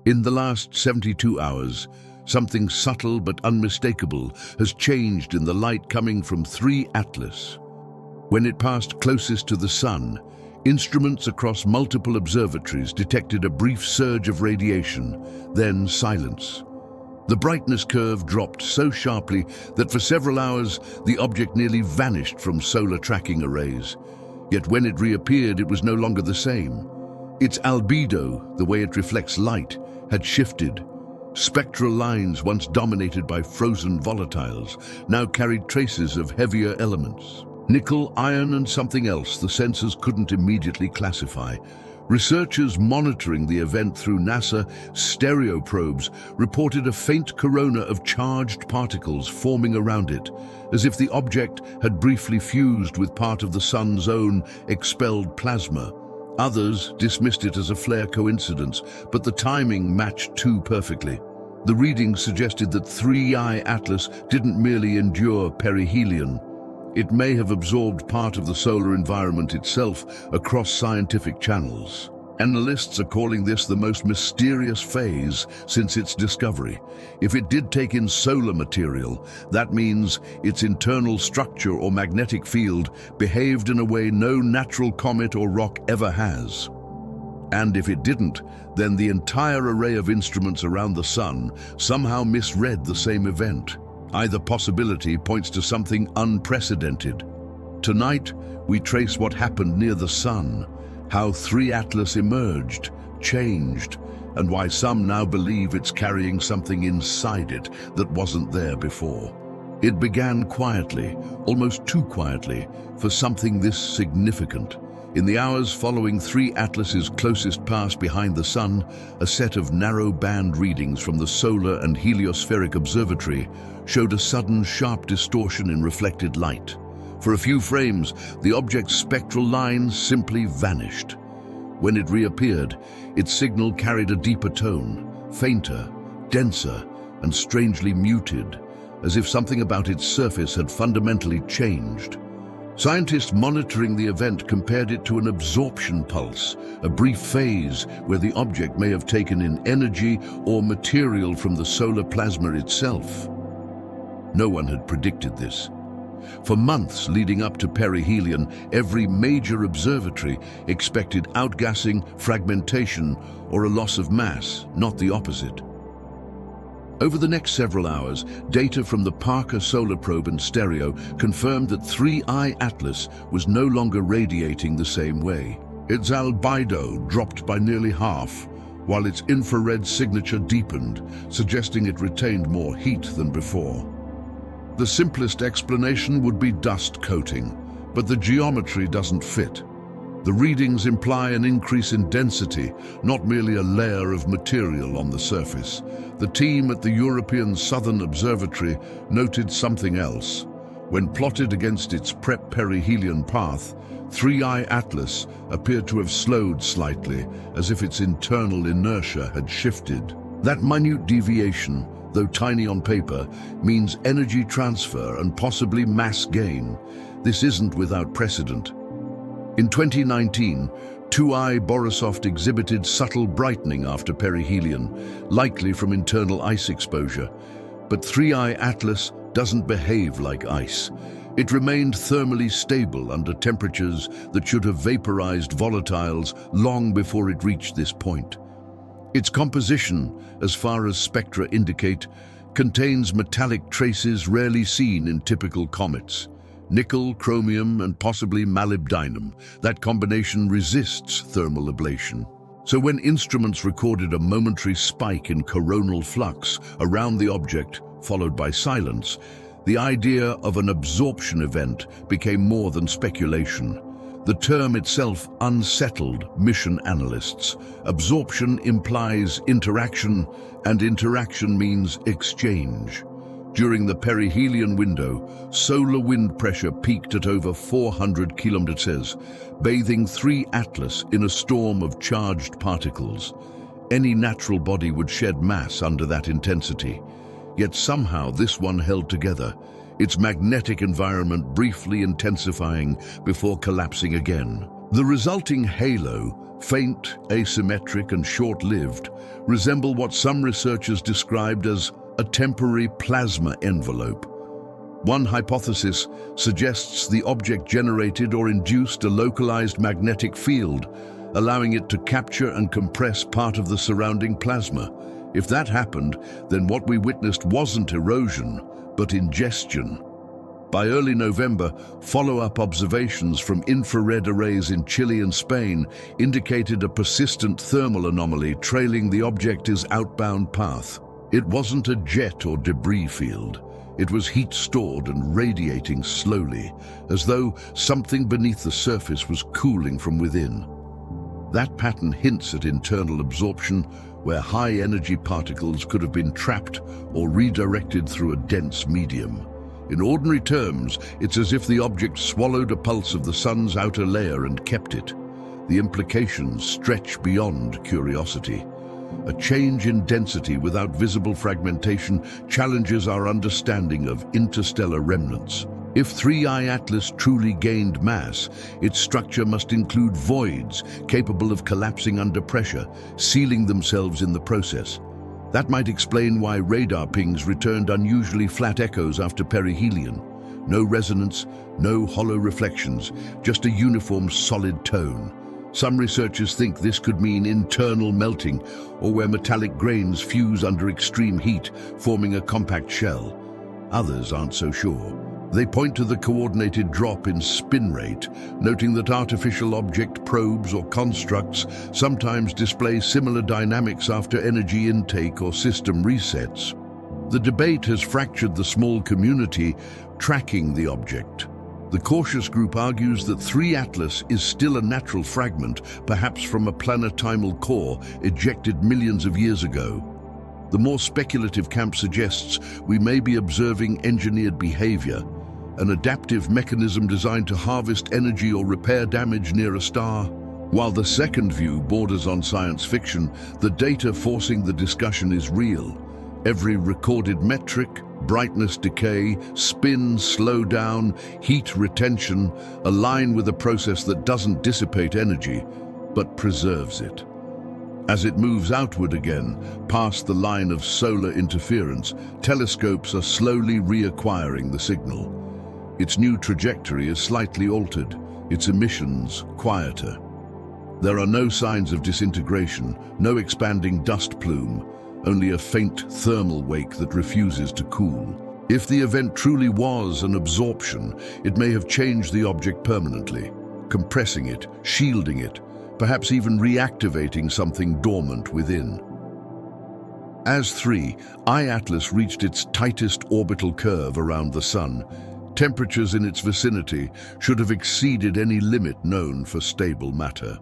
In the last 72 hours, something subtle but unmistakable has changed in the light coming from 3 Atlas. When it passed closest to the Sun, instruments across multiple observatories detected a brief surge of radiation, then silence. The brightness curve dropped so sharply that for several hours the object nearly vanished from solar tracking arrays. Yet when it reappeared, it was no longer the same. Its albedo, the way it reflects light, had shifted. Spectral lines once dominated by frozen volatiles now carried traces of heavier elements. Nickel, iron, and something else the sensors couldn't immediately classify. Researchers monitoring the event through NASA stereo probes reported a faint corona of charged particles forming around it, as if the object had briefly fused with part of the Sun's own expelled plasma. Others dismissed it as a flare coincidence, but the timing matched too perfectly. The readings suggested that 3I Atlas didn't merely endure perihelion. It may have absorbed part of the solar environment itself across scientific channels. Analysts are calling this the most mysterious phase since its discovery. If it did take in solar material, that means its internal structure or magnetic field behaved in a way no natural comet or rock ever has. And if it didn't, then the entire array of instruments around the Sun somehow misread the same event. Either possibility points to something unprecedented. Tonight, we trace what happened near the Sun, how 3 Atlas emerged, changed, and why some now believe it's carrying something inside it that wasn't there before. It began quietly, almost too quietly, for something this significant. In the hours following 3 Atlas's closest pass behind the Sun, a set of narrow band readings from the Solar and Heliospheric Observatory showed a sudden sharp distortion in reflected light. For a few frames, the object's spectral lines simply vanished. When it reappeared, its signal carried a deeper tone, fainter, denser, and strangely muted, as if something about its surface had fundamentally changed. Scientists monitoring the event compared it to an absorption pulse, a brief phase where the object may have taken in energy or material from the solar plasma itself. No one had predicted this. For months leading up to perihelion, every major observatory expected outgassing, fragmentation, or a loss of mass, not the opposite. Over the next several hours, data from the Parker Solar Probe and stereo confirmed that 3I Atlas was no longer radiating the same way. Its albedo dropped by nearly half, while its infrared signature deepened, suggesting it retained more heat than before. The simplest explanation would be dust coating, but the geometry doesn't fit. The readings imply an increase in density, not merely a layer of material on the surface. The team at the European Southern Observatory noted something else. When plotted against its perihelion path, 3I Atlas appeared to have slowed slightly, as if its internal inertia had shifted. That minute deviation, though tiny on paper, means energy transfer and possibly mass gain. This isn't without precedent. In 2019, 2I Borisov exhibited subtle brightening after perihelion, likely from internal ice exposure. But 3I Atlas doesn't behave like ice. It remained thermally stable under temperatures that should have vaporized volatiles long before it reached this point. Its composition, as far as spectra indicate, contains metallic traces rarely seen in typical comets. Nickel, chromium, and possibly molybdenum. That combination resists thermal ablation. So when instruments recorded a momentary spike in coronal flux around the object, followed by silence, the idea of an absorption event became more than speculation. The term itself unsettled mission analysts. Absorption implies interaction, and interaction means exchange. During the perihelion window, solar wind pressure peaked at over 400 kilometers, bathing 3 Atlas in a storm of charged particles. Any natural body would shed mass under that intensity. Yet somehow this one held together, its magnetic environment briefly intensifying before collapsing again. The resulting halo, faint, asymmetric, and short-lived, resemble what some researchers described as a temporary plasma envelope. One hypothesis suggests the object generated or induced a localized magnetic field, allowing it to capture and compress part of the surrounding plasma. If that happened, then what we witnessed wasn't erosion, but ingestion. By early November, follow-up observations from infrared arrays in Chile and Spain indicated a persistent thermal anomaly trailing the object's outbound path. It wasn't a jet or debris field. It was heat stored and radiating slowly, as though something beneath the surface was cooling from within. That pattern hints at internal absorption, where high-energy particles could have been trapped or redirected through a dense medium. In ordinary terms, it's as if the object swallowed a pulse of the sun's outer layer and kept it. The implications stretch beyond curiosity. A change in density without visible fragmentation challenges our understanding of interstellar remnants. If 3I Atlas truly gained mass, its structure must include voids capable of collapsing under pressure, sealing themselves in the process. That might explain why radar pings returned unusually flat echoes after perihelion. No resonance, no hollow reflections, just a uniform solid tone. Some researchers think this could mean internal melting, or where metallic grains fuse under extreme heat, forming a compact shell. Others aren't so sure. They point to the coordinated drop in spin rate, noting that artificial object probes or constructs sometimes display similar dynamics after energy intake or system resets. The debate has fractured the small community tracking the object. The cautious group argues that 3 Atlas is still a natural fragment, perhaps from a planetimal core ejected millions of years ago. The more speculative camp suggests we may be observing engineered behavior, an adaptive mechanism designed to harvest energy or repair damage near a star. While the second view borders on science fiction, the data forcing the discussion is real. Every recorded metric, brightness decay, spin slowdown, heat retention, align with a process that doesn't dissipate energy, but preserves it. As it moves outward again, past the line of solar interference, telescopes are slowly reacquiring the signal. Its new trajectory is slightly altered, its emissions quieter. There are no signs of disintegration, no expanding dust plume, only a faint thermal wake that refuses to cool. If the event truly was an absorption, it may have changed the object permanently, compressing it, shielding it, perhaps even reactivating something dormant within. As 3I Atlas reached its tightest orbital curve around the Sun, temperatures in its vicinity should have exceeded any limit known for stable matter.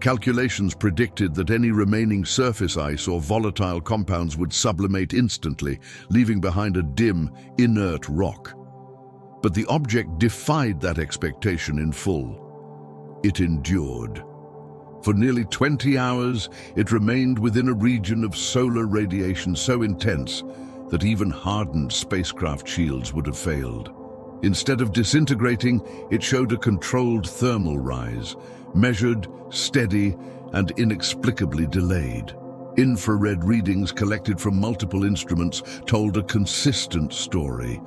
Calculations predicted that any remaining surface ice or volatile compounds would sublimate instantly, leaving behind a dim, inert rock. But the object defied that expectation in full. It endured. For nearly 20 hours, it remained within a region of solar radiation so intense that even hardened spacecraft shields would have failed. Instead of disintegrating, it showed a controlled thermal rise, measured, steady, and inexplicably delayed. Infrared readings collected from multiple instruments told a consistent story.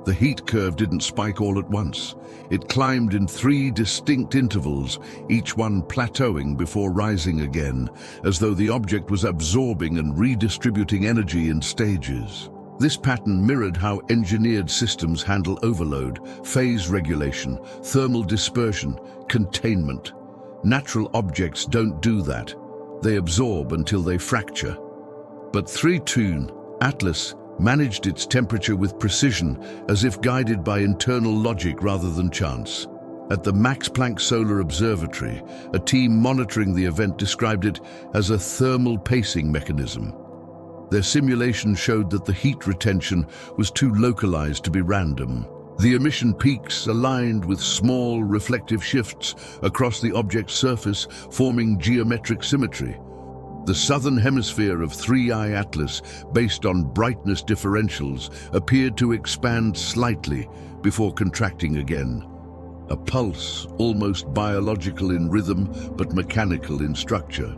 The heat curve didn't spike all at once. It climbed in 3 distinct intervals, each one plateauing before rising again, as though the object was absorbing and redistributing energy in stages. This pattern mirrored how engineered systems handle overload, phase regulation, thermal dispersion, containment. Natural objects don't do that. They absorb until they fracture. But 3I Atlas managed its temperature with precision, as if guided by internal logic rather than chance. At the Max Planck Solar Observatory, a team monitoring the event described it as a thermal pacing mechanism. Their simulation showed that the heat retention was too localized to be random. The emission peaks aligned with small reflective shifts across the object's surface, forming geometric symmetry. The southern hemisphere of 3I Atlas, based on brightness differentials, appeared to expand slightly before contracting again. a pulse almost biological in rhythm but mechanical in structure.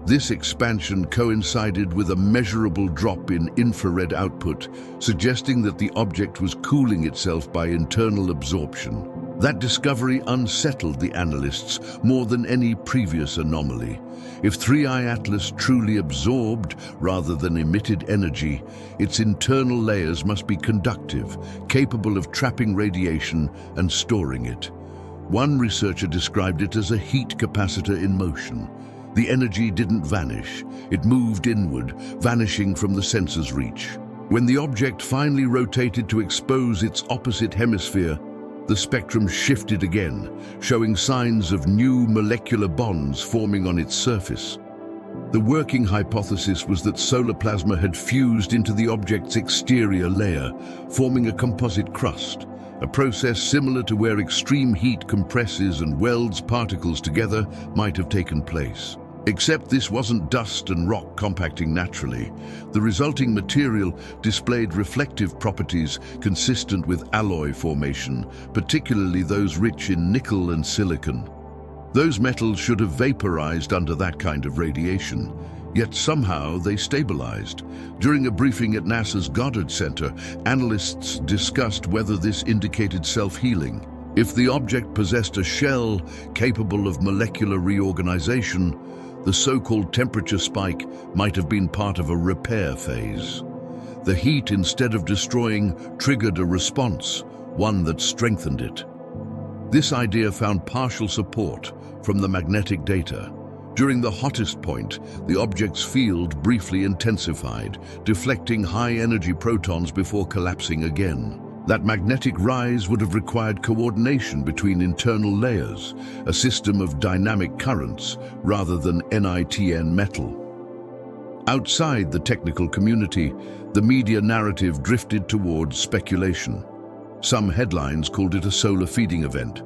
This expansion coincided with a measurable drop in infrared output, suggesting that the object was cooling itself by internal absorption. That discovery unsettled the analysts more than any previous anomaly. If 3I Atlas truly absorbed rather than emitted energy, its internal layers must be conductive, capable of trapping radiation and storing it. One researcher described it as a heat capacitor in motion. The energy didn't vanish, it moved inward, vanishing from the sensor's reach. When the object finally rotated to expose its opposite hemisphere, the spectrum shifted again, showing signs of new molecular bonds forming on its surface. The working hypothesis was that solar plasma had fused into the object's exterior layer, forming a composite crust, a process similar to where extreme heat compresses and welds particles together might have taken place. Except this wasn't dust and rock compacting naturally. The resulting material displayed reflective properties consistent with alloy formation, particularly those rich in nickel and silicon. Those metals should have vaporized under that kind of radiation, yet somehow they stabilized. During a briefing at NASA's Goddard Center, analysts discussed whether this indicated self-healing. If the object possessed a shell capable of molecular reorganization, the so-called temperature spike might have been part of a repair phase. The heat, instead of destroying, triggered a response, one that strengthened it. This idea found partial support from the magnetic data. During the hottest point, the object's field briefly intensified, deflecting high-energy protons before collapsing again. That magnetic rise would have required coordination between internal layers, a system of dynamic currents rather than NITN metal. Outside the technical community, the media narrative drifted towards speculation. Some headlines called it a solar feeding event.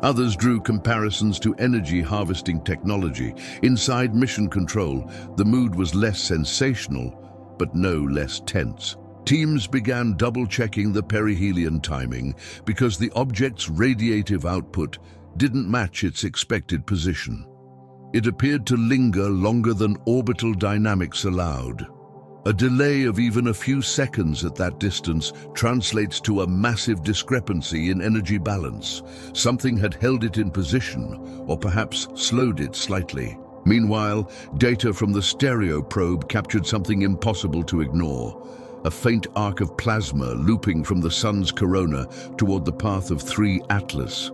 Others drew comparisons to energy harvesting technology. Inside Mission Control, the mood was less sensational, but no less tense. Teams began double-checking the perihelion timing because the object's radiative output didn't match its expected position. It appeared to linger longer than orbital dynamics allowed. A delay of even a few seconds at that distance translates to a massive discrepancy in energy balance. Something had held it in position, or perhaps slowed it slightly. Meanwhile, data from the stereo probe captured something impossible to ignore. A faint arc of plasma looping from the sun's corona toward the path of 3 Atlas.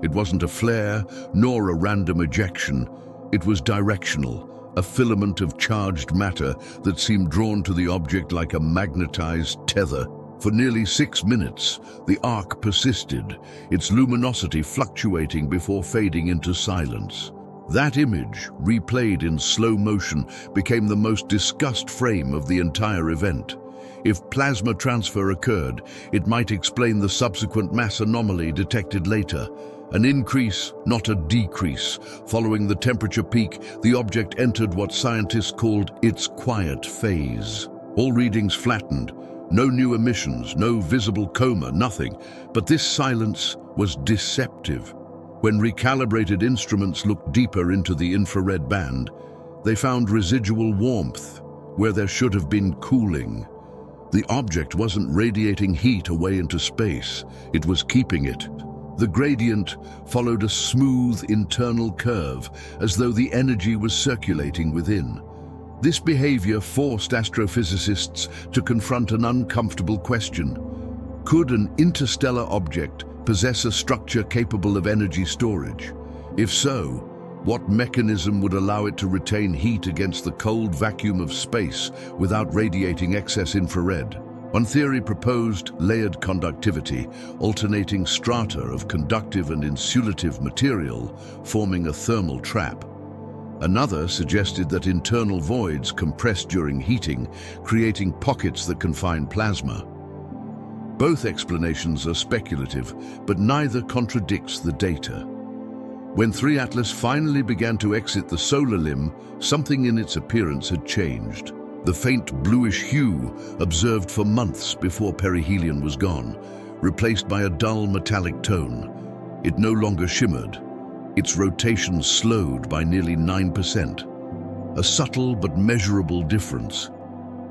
It wasn't a flare, nor a random ejection. It was directional, a filament of charged matter that seemed drawn to the object like a magnetized tether. For nearly 6 minutes, the arc persisted, its luminosity fluctuating before fading into silence. That image, replayed in slow motion, became the most discussed frame of the entire event. If plasma transfer occurred, it might explain the subsequent mass anomaly detected later. An increase, not a decrease. Following the temperature peak, the object entered what scientists called its quiet phase. All readings flattened. No new emissions, no visible coma, nothing. But this silence was deceptive. When recalibrated instruments looked deeper into the infrared band, they found residual warmth where there should have been cooling. The object wasn't radiating heat away into space, it was keeping it. The gradient followed a smooth internal curve, as though the energy was circulating within. This behavior forced astrophysicists to confront an uncomfortable question. Could an interstellar object possess a structure capable of energy storage? If so, what mechanism would allow it to retain heat against the cold vacuum of space without radiating excess infrared? One theory proposed layered conductivity, alternating strata of conductive and insulative material, forming a thermal trap. Another suggested that internal voids compressed during heating, creating pockets that confine plasma. Both explanations are speculative, but neither contradicts the data. When 3 Atlas finally began to exit the solar limb, something in its appearance had changed. The faint bluish hue observed for months before perihelion was gone, replaced by a dull metallic tone. It no longer shimmered. Its rotation slowed by nearly 9%. A subtle but measurable difference.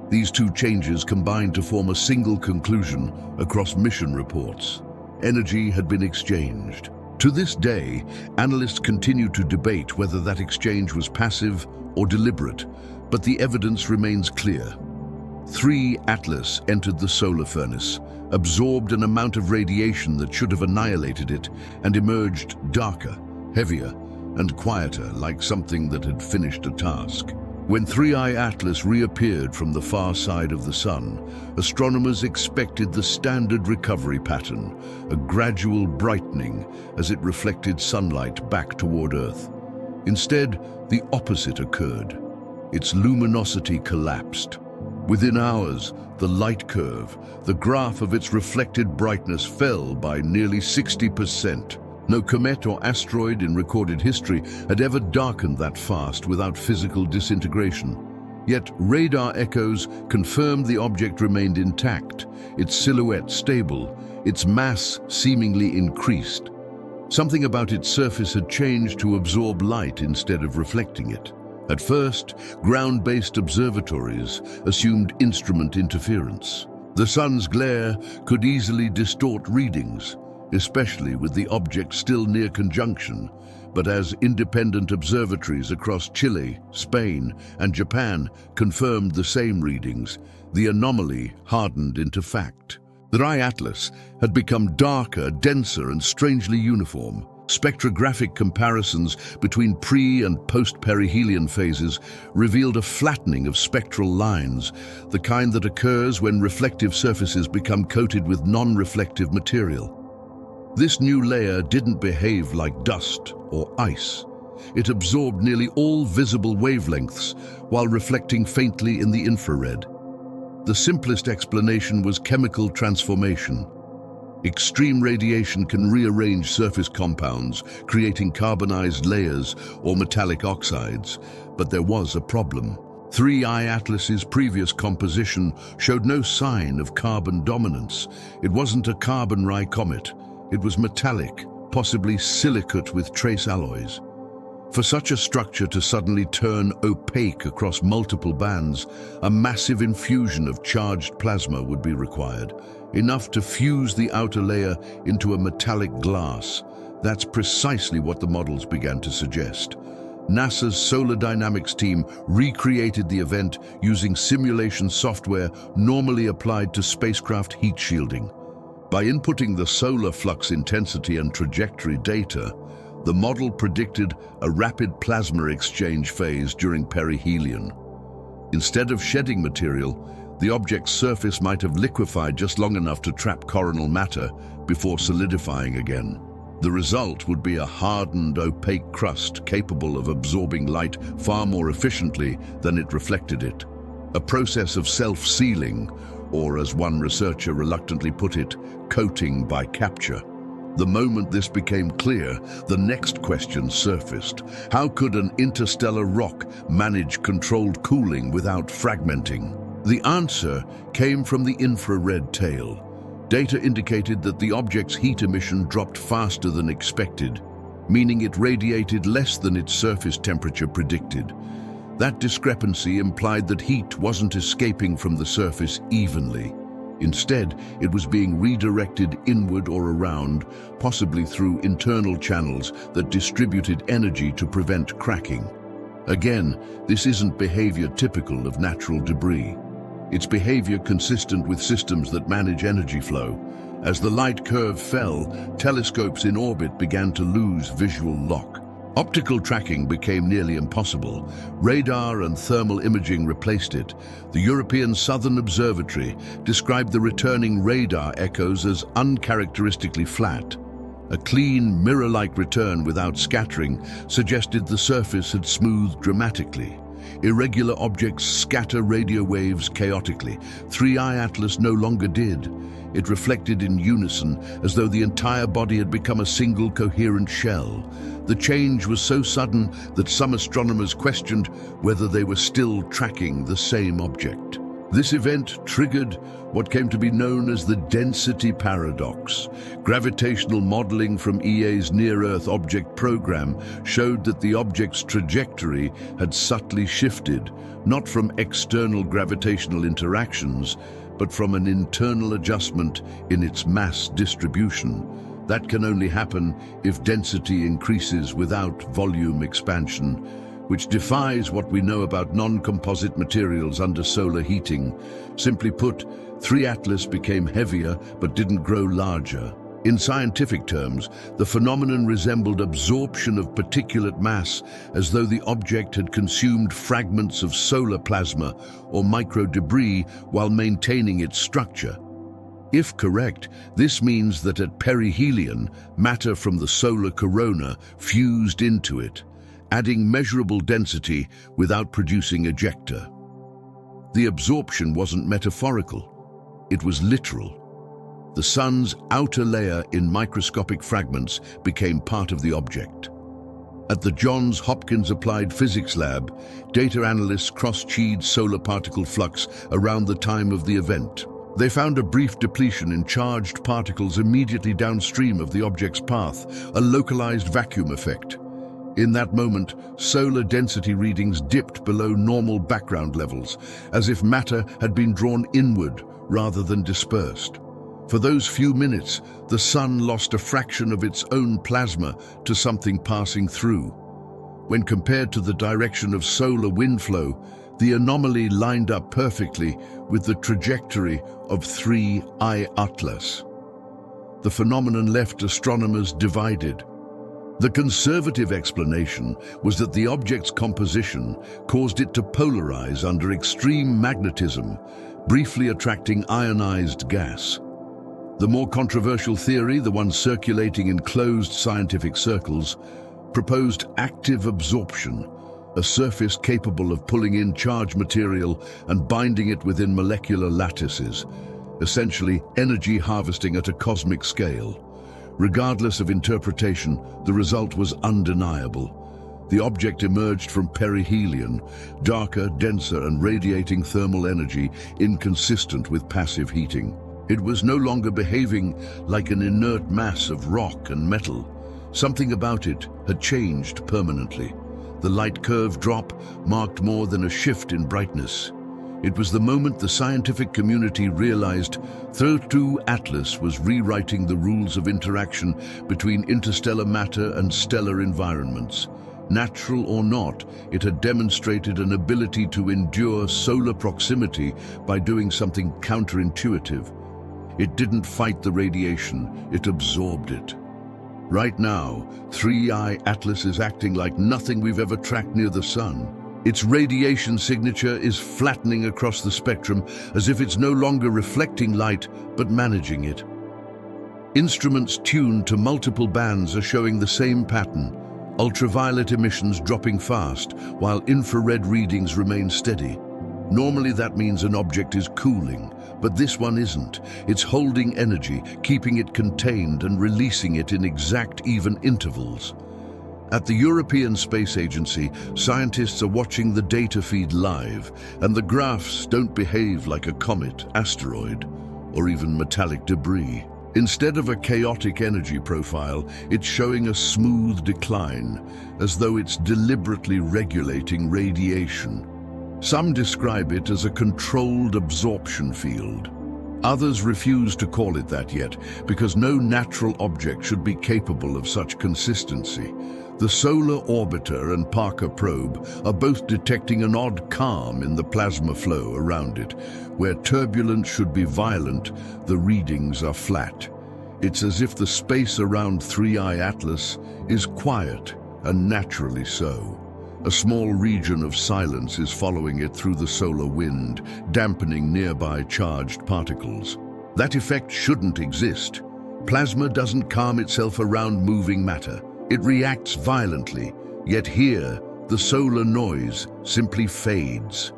These two changes combined to form a single conclusion across mission reports. Energy had been exchanged. To this day, analysts continue to debate whether that exchange was passive or deliberate, but the evidence remains clear. 3 Atlas entered the solar furnace, absorbed an amount of radiation that should have annihilated it, and emerged darker, heavier, and quieter, like something that had finished a task. When 3I Atlas reappeared from the far side of the Sun, astronomers expected the standard recovery pattern, a gradual brightening as it reflected sunlight back toward Earth. Instead, the opposite occurred. Its luminosity collapsed. Within hours, the light curve, the graph of its reflected brightness, fell by nearly 60%. No comet or asteroid in recorded history had ever darkened that fast without physical disintegration. Yet radar echoes confirmed the object remained intact, its silhouette stable, its mass seemingly increased. Something about its surface had changed to absorb light instead of reflecting it. At first, ground-based observatories assumed instrument interference. The sun's glare could easily distort readings, especially with the object still near conjunction, but as independent observatories across Chile, Spain, and Japan confirmed the same readings, the anomaly hardened into fact. The 3I Atlas had become darker, denser, and strangely uniform. Spectrographic comparisons between pre- and post-perihelion phases revealed a flattening of spectral lines, the kind that occurs when reflective surfaces become coated with non-reflective material. This new layer didn't behave like dust or ice. It absorbed nearly all visible wavelengths while reflecting faintly in the infrared. The simplest explanation was chemical transformation. Extreme radiation can rearrange surface compounds, creating carbonized layers or metallic oxides, but there was a problem. 3I Atlas's previous composition showed no sign of carbon dominance. It wasn't a carbon-rye comet. It was metallic, possibly silicate with trace alloys. For such a structure to suddenly turn opaque across multiple bands, a massive infusion of charged plasma would be required, enough to fuse the outer layer into a metallic glass. That's precisely what the models began to suggest. NASA's Solar Dynamics team recreated the event using simulation software normally applied to spacecraft heat shielding. By inputting the solar flux intensity and trajectory data, the model predicted a rapid plasma exchange phase during perihelion. Instead of shedding material, the object's surface might have liquefied just long enough to trap coronal matter before solidifying again. The result would be a hardened, opaque crust capable of absorbing light far more efficiently than it reflected it. A process of self-sealing, or as one researcher reluctantly put it, coating by capture. The moment this became clear, the next question surfaced. How could an interstellar rock manage controlled cooling without fragmenting? The answer came from the infrared tail. Data indicated that the object's heat emission dropped faster than expected, meaning it radiated less than its surface temperature predicted. That discrepancy implied that heat wasn't escaping from the surface evenly. Instead, it was being redirected inward or around, possibly through internal channels that distributed energy to prevent cracking. Again, this isn't behavior typical of natural debris. It's behavior consistent with systems that manage energy flow. As the light curve fell, telescopes in orbit began to lose visual lock. Optical tracking became nearly impossible. Radar and thermal imaging replaced it. The European Southern Observatory described the returning radar echoes as uncharacteristically flat. A clean, mirror-like return without scattering suggested the surface had smoothed dramatically. Irregular objects scatter radio waves chaotically. 3I Atlas no longer did. It reflected in unison, as though the entire body had become a single coherent shell. The change was so sudden that some astronomers questioned whether they were still tracking the same object. This event triggered what came to be known as the density paradox. Gravitational modeling from EA's Near-Earth Object Program showed that the object's trajectory had subtly shifted, not from external gravitational interactions, but from an internal adjustment in its mass distribution. That can only happen if density increases without volume expansion, which defies what we know about non-composite materials under solar heating. Simply put, 3 Atlas became heavier but didn't grow larger. In scientific terms, the phenomenon resembled absorption of particulate mass, as though the object had consumed fragments of solar plasma or micro-debris while maintaining its structure. If correct, this means that at perihelion, matter from the solar corona fused into it, adding measurable density without producing ejecta. The absorption wasn't metaphorical, it was literal. The sun's outer layer in microscopic fragments became part of the object. At the Johns Hopkins Applied Physics Lab, data analysts cross-checked solar particle flux around the time of the event. They found a brief depletion in charged particles immediately downstream of the object's path, a localized vacuum effect. In that moment, solar density readings dipped below normal background levels, as if matter had been drawn inward rather than dispersed. For those few minutes, the sun lost a fraction of its own plasma to something passing through. When compared to the direction of solar wind flow, the anomaly lined up perfectly with the trajectory of 3I Atlas. The phenomenon left astronomers divided. The conservative explanation was that the object's composition caused it to polarize under extreme magnetism, briefly attracting ionized gas. The more controversial theory, the one circulating in closed scientific circles, proposed active absorption, a surface capable of pulling in charged material and binding it within molecular lattices, essentially energy harvesting at a cosmic scale. Regardless of interpretation, the result was undeniable. The object emerged from perihelion, darker, denser, and radiating thermal energy inconsistent with passive heating. It was no longer behaving like an inert mass of rock and metal. Something about it had changed permanently. The light curve drop marked more than a shift in brightness. It was the moment the scientific community realized 3I Atlas was rewriting the rules of interaction between interstellar matter and stellar environments. Natural or not, it had demonstrated an ability to endure solar proximity by doing something counterintuitive. It didn't fight the radiation, it absorbed it. Right now, 3I Atlas is acting like nothing we've ever tracked near the sun. Its radiation signature is flattening across the spectrum as if it's no longer reflecting light, but managing it. Instruments tuned to multiple bands are showing the same pattern, ultraviolet emissions dropping fast, while infrared readings remain steady. Normally that means an object is cooling, but this one isn't. It's holding energy, keeping it contained and releasing it in exact even intervals. At the European Space Agency, scientists are watching the data feed live, and the graphs don't behave like a comet, asteroid, or even metallic debris. Instead of a chaotic energy profile, it's showing a smooth decline, as though it's deliberately regulating radiation. Some describe it as a controlled absorption field. Others refuse to call it that yet, because no natural object should be capable of such consistency. The Solar Orbiter and Parker probe are both detecting an odd calm in the plasma flow around it. Where turbulence should be violent, the readings are flat. It's as if the space around 3I Atlas is quiet, and naturally so. A small region of silence is following it through the solar wind, dampening nearby charged particles. That effect shouldn't exist. Plasma doesn't calm itself around moving matter. It reacts violently, yet here, the solar noise simply fades.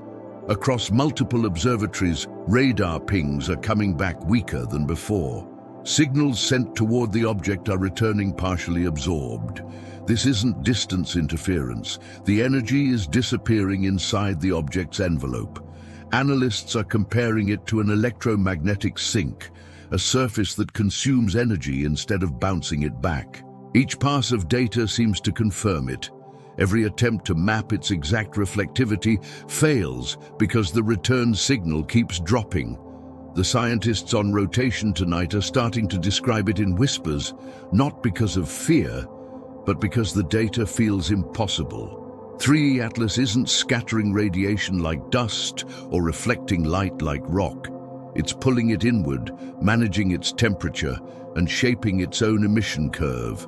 Across multiple observatories, radar pings are coming back weaker than before. Signals sent toward the object are returning partially absorbed. This isn't distance interference. The energy is disappearing inside the object's envelope. Analysts are comparing it to an electromagnetic sink, a surface that consumes energy instead of bouncing it back. Each pass of data seems to confirm it. Every attempt to map its exact reflectivity fails because the return signal keeps dropping. The scientists on rotation tonight are starting to describe it in whispers, not because of fear, but because the data feels impossible. 3E Atlas isn't scattering radiation like dust or reflecting light like rock. It's pulling it inward, managing its temperature, and shaping its own emission curve.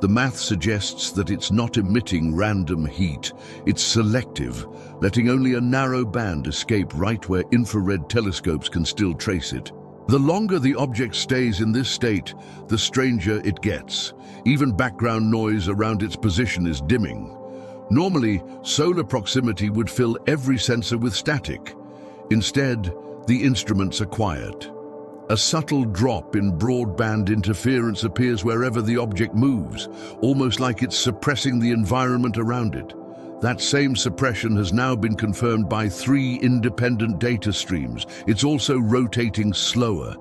The math suggests that it's not emitting random heat, it's selective, letting only a narrow band escape right where infrared telescopes can still trace it. The longer the object stays in this state, the stranger it gets. Even background noise around its position is dimming. Normally, solar proximity would fill every sensor with static. Instead, the instruments are quiet. A subtle drop in broadband interference appears wherever the object moves, almost like it's suppressing the environment around it. That same suppression has now been confirmed by 3 independent data streams. It's also rotating slower.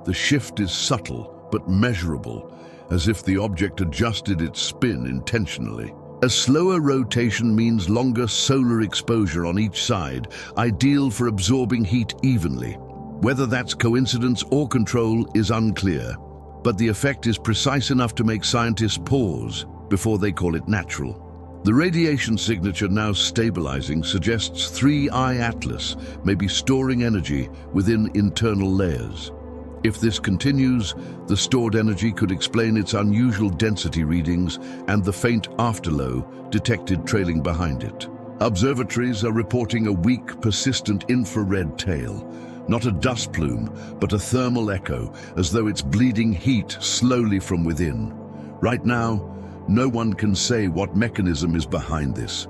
The shift is subtle but measurable, as if the object adjusted its spin intentionally. A slower rotation means longer solar exposure on each side, ideal for absorbing heat evenly. Whether that's coincidence or control is unclear, but the effect is precise enough to make scientists pause before they call it natural. The radiation signature now stabilizing suggests 3I Atlas may be storing energy within internal layers. If this continues, the stored energy could explain its unusual density readings and the faint afterglow detected trailing behind it. Observatories are reporting a weak, persistent infrared tail. Not a dust plume, but a thermal echo, as though it's bleeding heat slowly from within. Right now, no one can say what mechanism is behind this.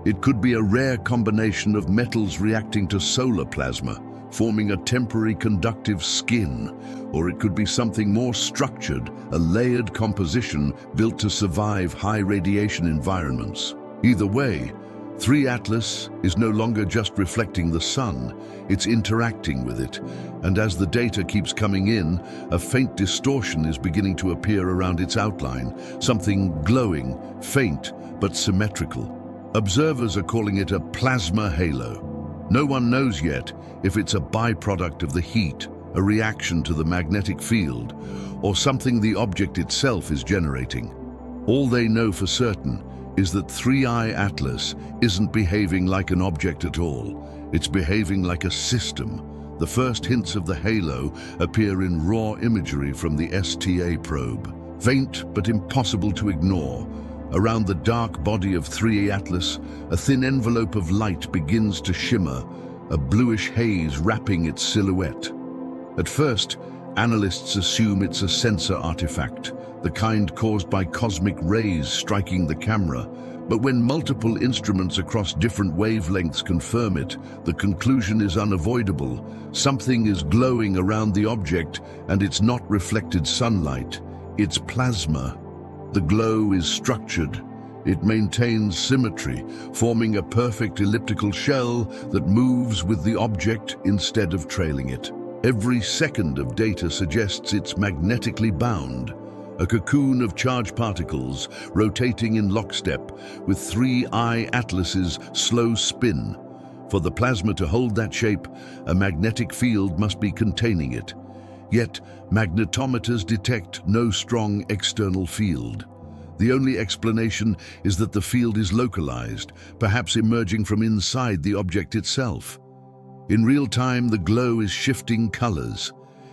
It could be a rare combination of metals reacting to solar plasma, forming a temporary conductive skin, or it could be something more structured, a layered composition built to survive high radiation environments. Either way, 3 Atlas is no longer just reflecting the sun, it's interacting with it, and as the data keeps coming in, a faint distortion is beginning to appear around its outline, something glowing, faint, but symmetrical. Observers are calling it a plasma halo. No one knows yet if it's a byproduct of the heat, a reaction to the magnetic field, or something the object itself is generating. All they know for certain is that 3I Atlas isn't behaving like an object at all. It's behaving like a system. The first hints of the halo appear in raw imagery from the STA probe. Faint but impossible to ignore. Around the dark body of 3I Atlas, a thin envelope of light begins to shimmer, a bluish haze wrapping its silhouette. At first, analysts assume it's a sensor artifact, the kind caused by cosmic rays striking the camera. But when multiple instruments across different wavelengths confirm it, the conclusion is unavoidable. Something is glowing around the object, and it's not reflected sunlight. It's plasma. The glow is structured. It maintains symmetry, forming a perfect elliptical shell that moves with the object instead of trailing it. Every second of data suggests it's magnetically bound, a cocoon of charged particles rotating in lockstep with 3I Atlas's slow spin. For the plasma to hold that shape, a magnetic field must be containing it. Yet, magnetometers detect no strong external field. The only explanation is that the field is localized, perhaps emerging from inside the object itself. In real time, the glow is shifting colors.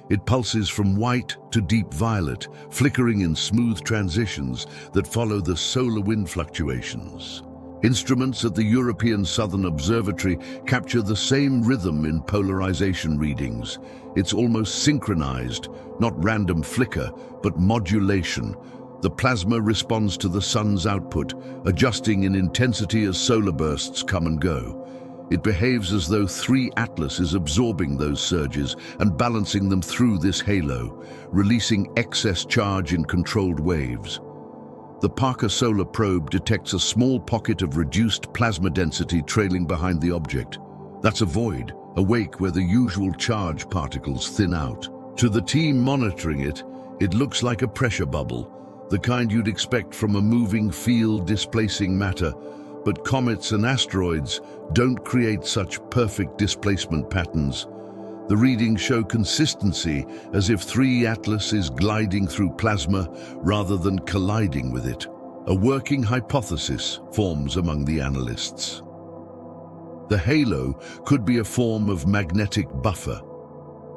It pulses from white to deep violet, flickering in smooth transitions that follow the solar wind fluctuations. Instruments at the European Southern Observatory capture the same rhythm in polarization readings. It's almost synchronized, not random flicker, but modulation. The plasma responds to the sun's output, adjusting in intensity as solar bursts come and go. It behaves as though 3 Atlas is absorbing those surges and balancing them through this halo, releasing excess charge in controlled waves. The Parker Solar Probe detects a small pocket of reduced plasma density trailing behind the object. That's a void a wake where the usual charge particles thin out. To the team monitoring it, it looks like a pressure bubble, the kind you'd expect from a moving field displacing matter, but comets and asteroids don't create such perfect displacement patterns. The readings show consistency, as if 3 Atlas is gliding through plasma rather than colliding with it. A working hypothesis forms among the analysts. The halo could be a form of magnetic buffer.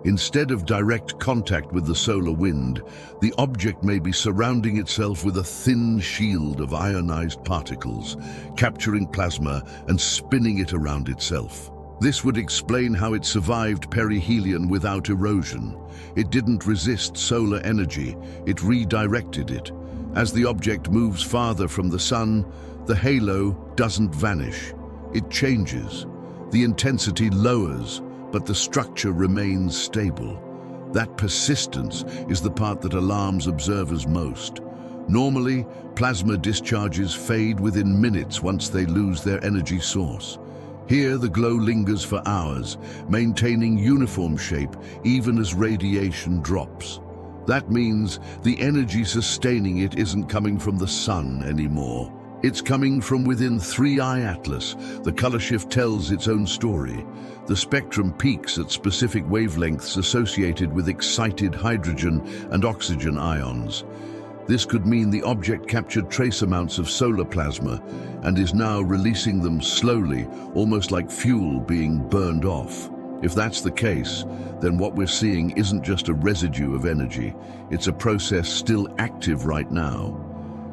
Instead of direct contact with the solar wind, the object may be surrounding itself with a thin shield of ionized particles, capturing plasma and spinning it around itself. This would explain how it survived perihelion without erosion. It didn't resist solar energy, it redirected it. As the object moves farther from the sun, the halo doesn't vanish. It changes. The intensity lowers, but the structure remains stable. That persistence is the part that alarms observers most. Normally, plasma discharges fade within minutes once they lose their energy source. Here, the glow lingers for hours, maintaining uniform shape even as radiation drops. That means the energy sustaining it isn't coming from the sun anymore. It's coming from within 3I Atlas. The color shift tells its own story. The spectrum peaks at specific wavelengths associated with excited hydrogen and oxygen ions. This could mean the object captured trace amounts of solar plasma and is now releasing them slowly, almost like fuel being burned off. If that's the case, then what we're seeing isn't just a residue of energy. It's a process still active right now.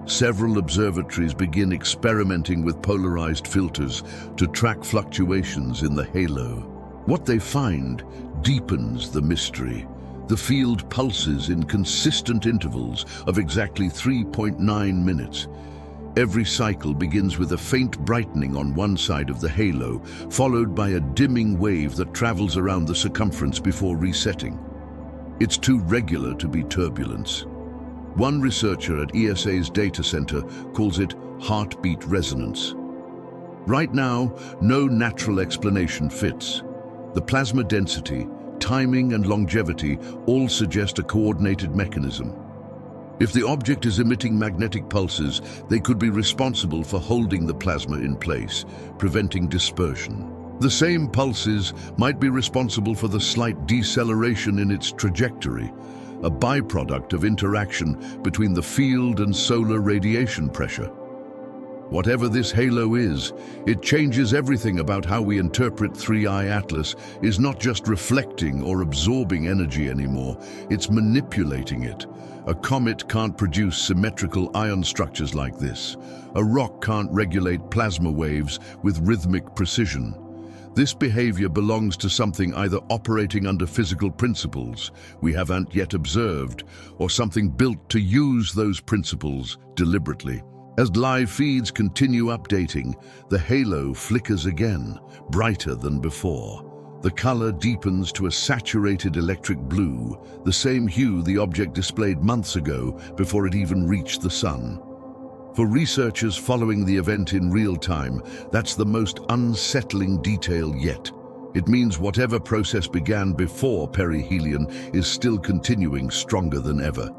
Several observatories begin experimenting with polarized filters to track fluctuations in the halo. What they find deepens the mystery. The field pulses in consistent intervals of exactly 3.9 minutes. Every cycle begins with a faint brightening on one side of the halo, followed by a dimming wave that travels around the circumference before resetting. It's too regular to be turbulence. One researcher at ESA's data center calls it heartbeat resonance. Right now, no natural explanation fits. The plasma density, timing and longevity all suggest a coordinated mechanism. If the object is emitting magnetic pulses, they could be responsible for holding the plasma in place, preventing dispersion. The same pulses might be responsible for the slight deceleration in its trajectory, a byproduct of interaction between the field and solar radiation pressure. Whatever this halo is, it changes everything about how we interpret 3I Atlas. Is not just reflecting or absorbing energy anymore, it's manipulating it. A comet can't produce symmetrical ion structures like this. A rock can't regulate plasma waves with rhythmic precision. This behavior belongs to something either operating under physical principles we haven't yet observed, or something built to use those principles deliberately. As live feeds continue updating, the halo flickers again, brighter than before. The color deepens to a saturated electric blue, the same hue the object displayed months ago before it even reached the sun. For researchers following the event in real time, that's the most unsettling detail yet. It means whatever process began before perihelion is still continuing stronger than ever.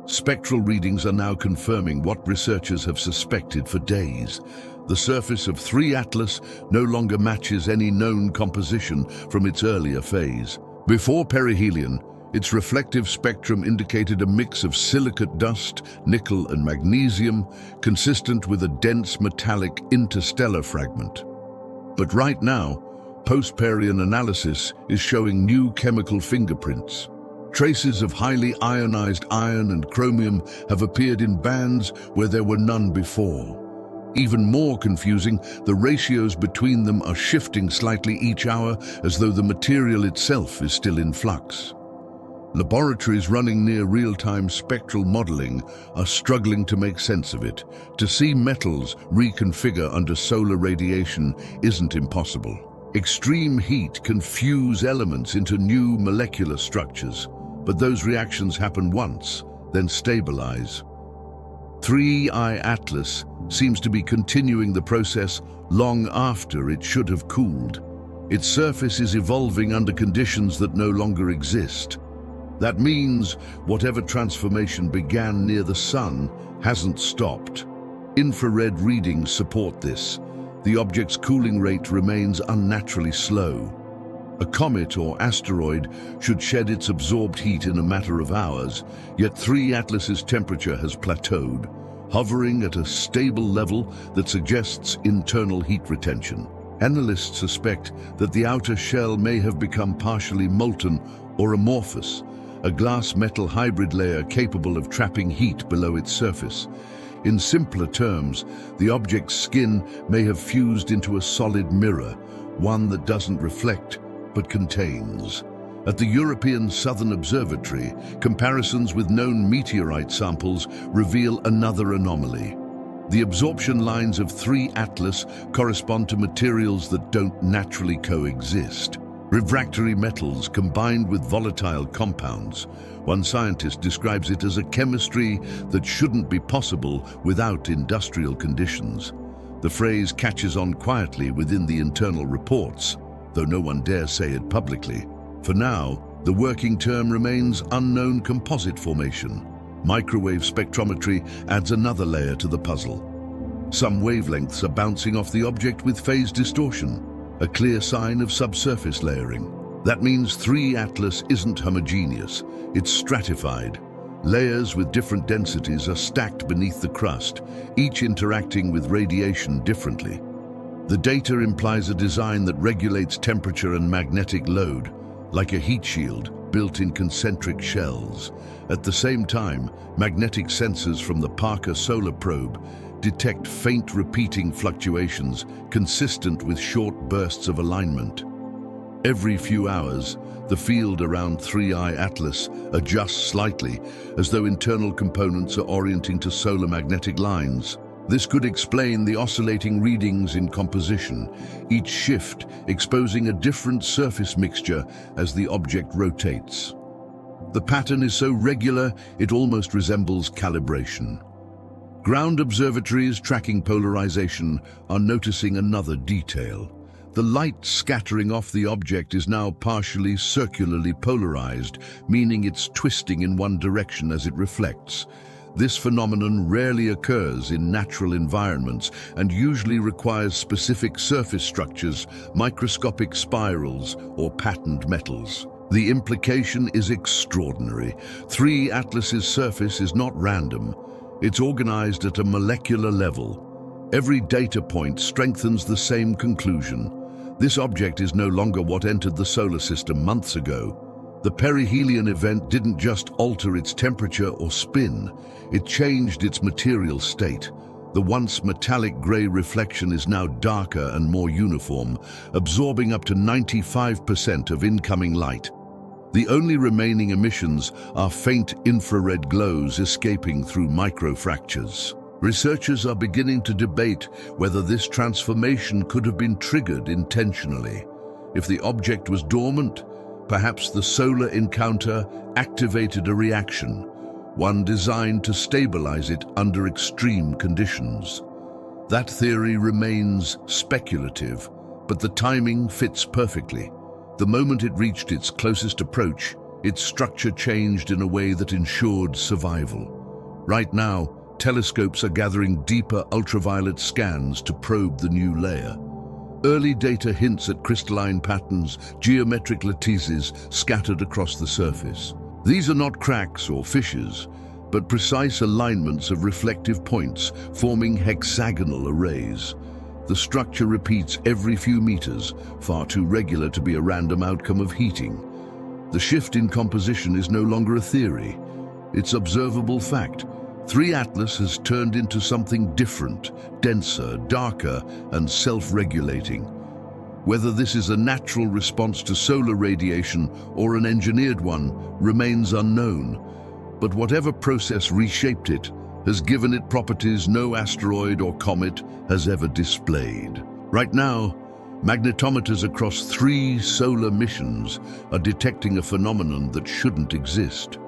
Spectral readings are now confirming what researchers have suspected for days. The surface of 3 Atlas no longer matches any known composition from its earlier phase. Before perihelion, its reflective spectrum indicated a mix of silicate dust, nickel and magnesium, consistent with a dense metallic interstellar fragment. But right now, post-perihelion analysis is showing new chemical fingerprints. Traces of highly ionized iron and chromium have appeared in bands where there were none before. Even more confusing, the ratios between them are shifting slightly each hour, as though the material itself is still in flux. Laboratories running near real-time spectral modeling are struggling to make sense of it. To see metals reconfigure under solar radiation isn't impossible. Extreme heat can fuse elements into new molecular structures, but those reactions happen once, then stabilize. 3I Atlas seems to be continuing the process long after it should have cooled. Its surface is evolving under conditions that no longer exist. That means whatever transformation began near the Sun hasn't stopped. Infrared readings support this. The object's cooling rate remains unnaturally slow. A comet or asteroid should shed its absorbed heat in a matter of hours, yet 3 Atlas's temperature has plateaued, hovering at a stable level that suggests internal heat retention. Analysts suspect that the outer shell may have become partially molten or amorphous, a glass-metal hybrid layer capable of trapping heat below its surface. In simpler terms, the object's skin may have fused into a solid mirror, one that doesn't reflect but contains. At the European Southern Observatory, comparisons with known meteorite samples reveal another anomaly. The absorption lines of 3 Atlas correspond to materials that don't naturally coexist. Refractory metals combined with volatile compounds. One scientist describes it as a chemistry that shouldn't be possible without industrial conditions. The phrase catches on quietly within the internal reports, though no one dares say it publicly. For now, the working term remains unknown composite formation. Microwave spectrometry adds another layer to the puzzle. Some wavelengths are bouncing off the object with phase distortion, a clear sign of subsurface layering. That means 3 Atlas isn't homogeneous, it's stratified. Layers with different densities are stacked beneath the crust, each interacting with radiation differently. The data implies a design that regulates temperature and magnetic load, like a heat shield built in concentric shells. At the same time, magnetic sensors from the Parker Solar Probe detect faint repeating fluctuations consistent with short bursts of alignment. Every few hours, the field around 3I Atlas adjusts slightly, as though internal components are orienting to solar magnetic lines. This could explain the oscillating readings in composition, each shift exposing a different surface mixture as the object rotates. The pattern is so regular it almost resembles calibration. Ground observatories tracking polarization are noticing another detail. The light scattering off the object is now partially circularly polarized, meaning it's twisting in one direction as it reflects. This phenomenon rarely occurs in natural environments and usually requires specific surface structures, microscopic spirals, or patterned metals. The implication is extraordinary. 3 Atlas's surface is not random. It's organized at a molecular level. Every data point strengthens the same conclusion. This object is no longer what entered the solar system months ago. The perihelion event didn't just alter its temperature or spin, it changed its material state. The once metallic gray reflection is now darker and more uniform, absorbing up to 95% of incoming light. The only remaining emissions are faint infrared glows escaping through microfractures. Researchers are beginning to debate whether this transformation could have been triggered intentionally. If the object was dormant, perhaps the solar encounter activated a reaction, one designed to stabilize it under extreme conditions. That theory remains speculative, but the timing fits perfectly. The moment it reached its closest approach, its structure changed in a way that ensured survival. Right now, telescopes are gathering deeper ultraviolet scans to probe the new layer. Early data hints at crystalline patterns, geometric lattices scattered across the surface. These are not cracks or fissures, but precise alignments of reflective points forming hexagonal arrays. The structure repeats every few meters, far too regular to be a random outcome of heating. The shift in composition is no longer a theory. It's observable fact. 3 Atlas has turned into something different, denser, darker, and self-regulating. Whether this is a natural response to solar radiation or an engineered one remains unknown. But whatever process reshaped it has given it properties no asteroid or comet has ever displayed. Right now, magnetometers across 3 solar missions are detecting a phenomenon that shouldn't exist.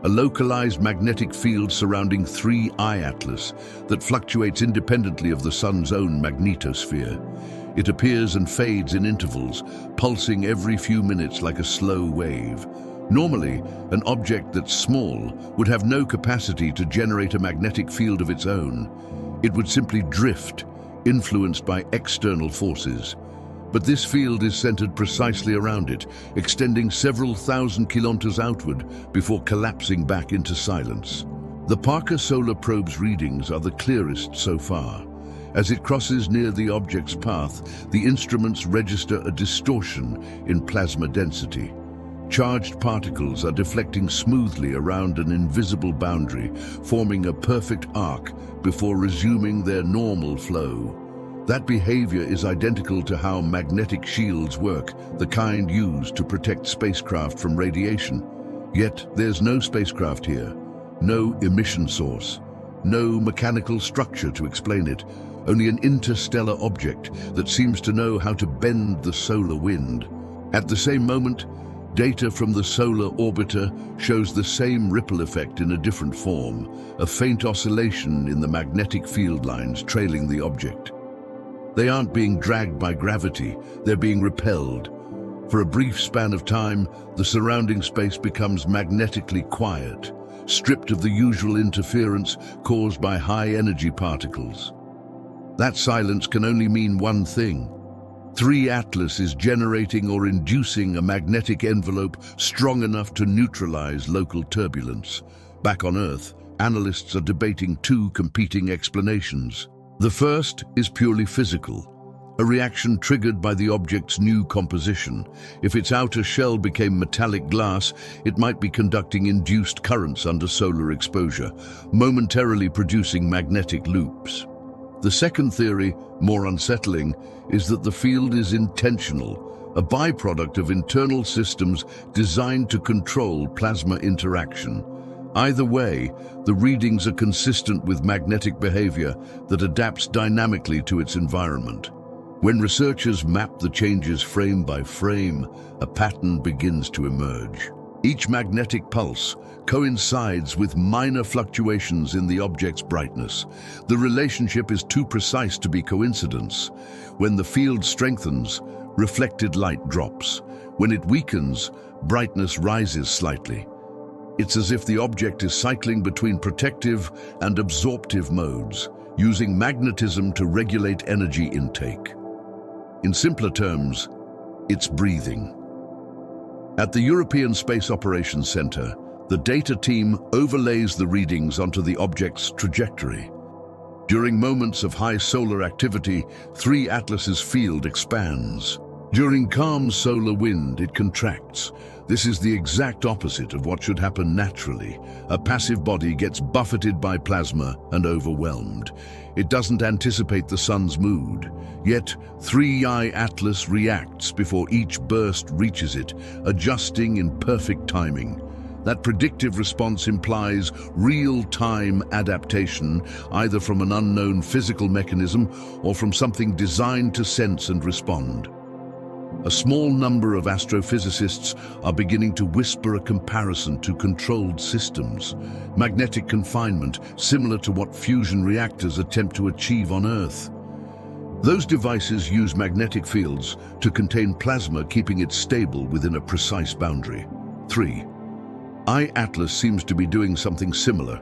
A localized magnetic field surrounding 3I Atlas that fluctuates independently of the Sun's own magnetosphere. It appears and fades in intervals, pulsing every few minutes like a slow wave. Normally, an object that's small would have no capacity to generate a magnetic field of its own. It would simply drift, influenced by external forces. But this field is centered precisely around it, extending several thousand kilometers outward before collapsing back into silence. The Parker Solar Probe's readings are the clearest so far. As it crosses near the object's path, the instruments register a distortion in plasma density. Charged particles are deflecting smoothly around an invisible boundary, forming a perfect arc before resuming their normal flow. That behavior is identical to how magnetic shields work, the kind used to protect spacecraft from radiation. Yet there's no spacecraft here, no emission source, no mechanical structure to explain it, only an interstellar object that seems to know how to bend the solar wind. At the same moment, data from the solar orbiter shows the same ripple effect in a different form, a faint oscillation in the magnetic field lines trailing the object. They aren't being dragged by gravity, they're being repelled. For a brief span of time, the surrounding space becomes magnetically quiet, stripped of the usual interference caused by high-energy particles. That silence can only mean one thing. 3 Atlas is generating or inducing a magnetic envelope strong enough to neutralize local turbulence. Back on Earth, analysts are debating 2 competing explanations. The first is purely physical, a reaction triggered by the object's new composition. If its outer shell became metallic glass, it might be conducting induced currents under solar exposure, momentarily producing magnetic loops. The second theory, more unsettling, is that the field is intentional, a byproduct of internal systems designed to control plasma interaction. Either way, the readings are consistent with magnetic behavior that adapts dynamically to its environment. When researchers map the changes frame by frame, a pattern begins to emerge. Each magnetic pulse coincides with minor fluctuations in the object's brightness. The relationship is too precise to be coincidence. When the field strengthens, reflected light drops. When it weakens, brightness rises slightly. It's as if the object is cycling between protective and absorptive modes, using magnetism to regulate energy intake. In simpler terms, it's breathing. At the European Space Operations Center, the data team overlays the readings onto the object's trajectory. During moments of high solar activity, 3 Atlas's field expands. During calm solar wind, it contracts. This is the exact opposite of what should happen naturally. A passive body gets buffeted by plasma and overwhelmed. It doesn't anticipate the sun's mood. Yet, 3I Atlas reacts before each burst reaches it, adjusting in perfect timing. That predictive response implies real-time adaptation, either from an unknown physical mechanism or from something designed to sense and respond. A small number of astrophysicists are beginning to whisper a comparison to controlled systems, magnetic confinement, similar to what fusion reactors attempt to achieve on Earth. Those devices use magnetic fields to contain plasma, keeping it stable within a precise boundary. 3. I-Atlas seems to be doing something similar,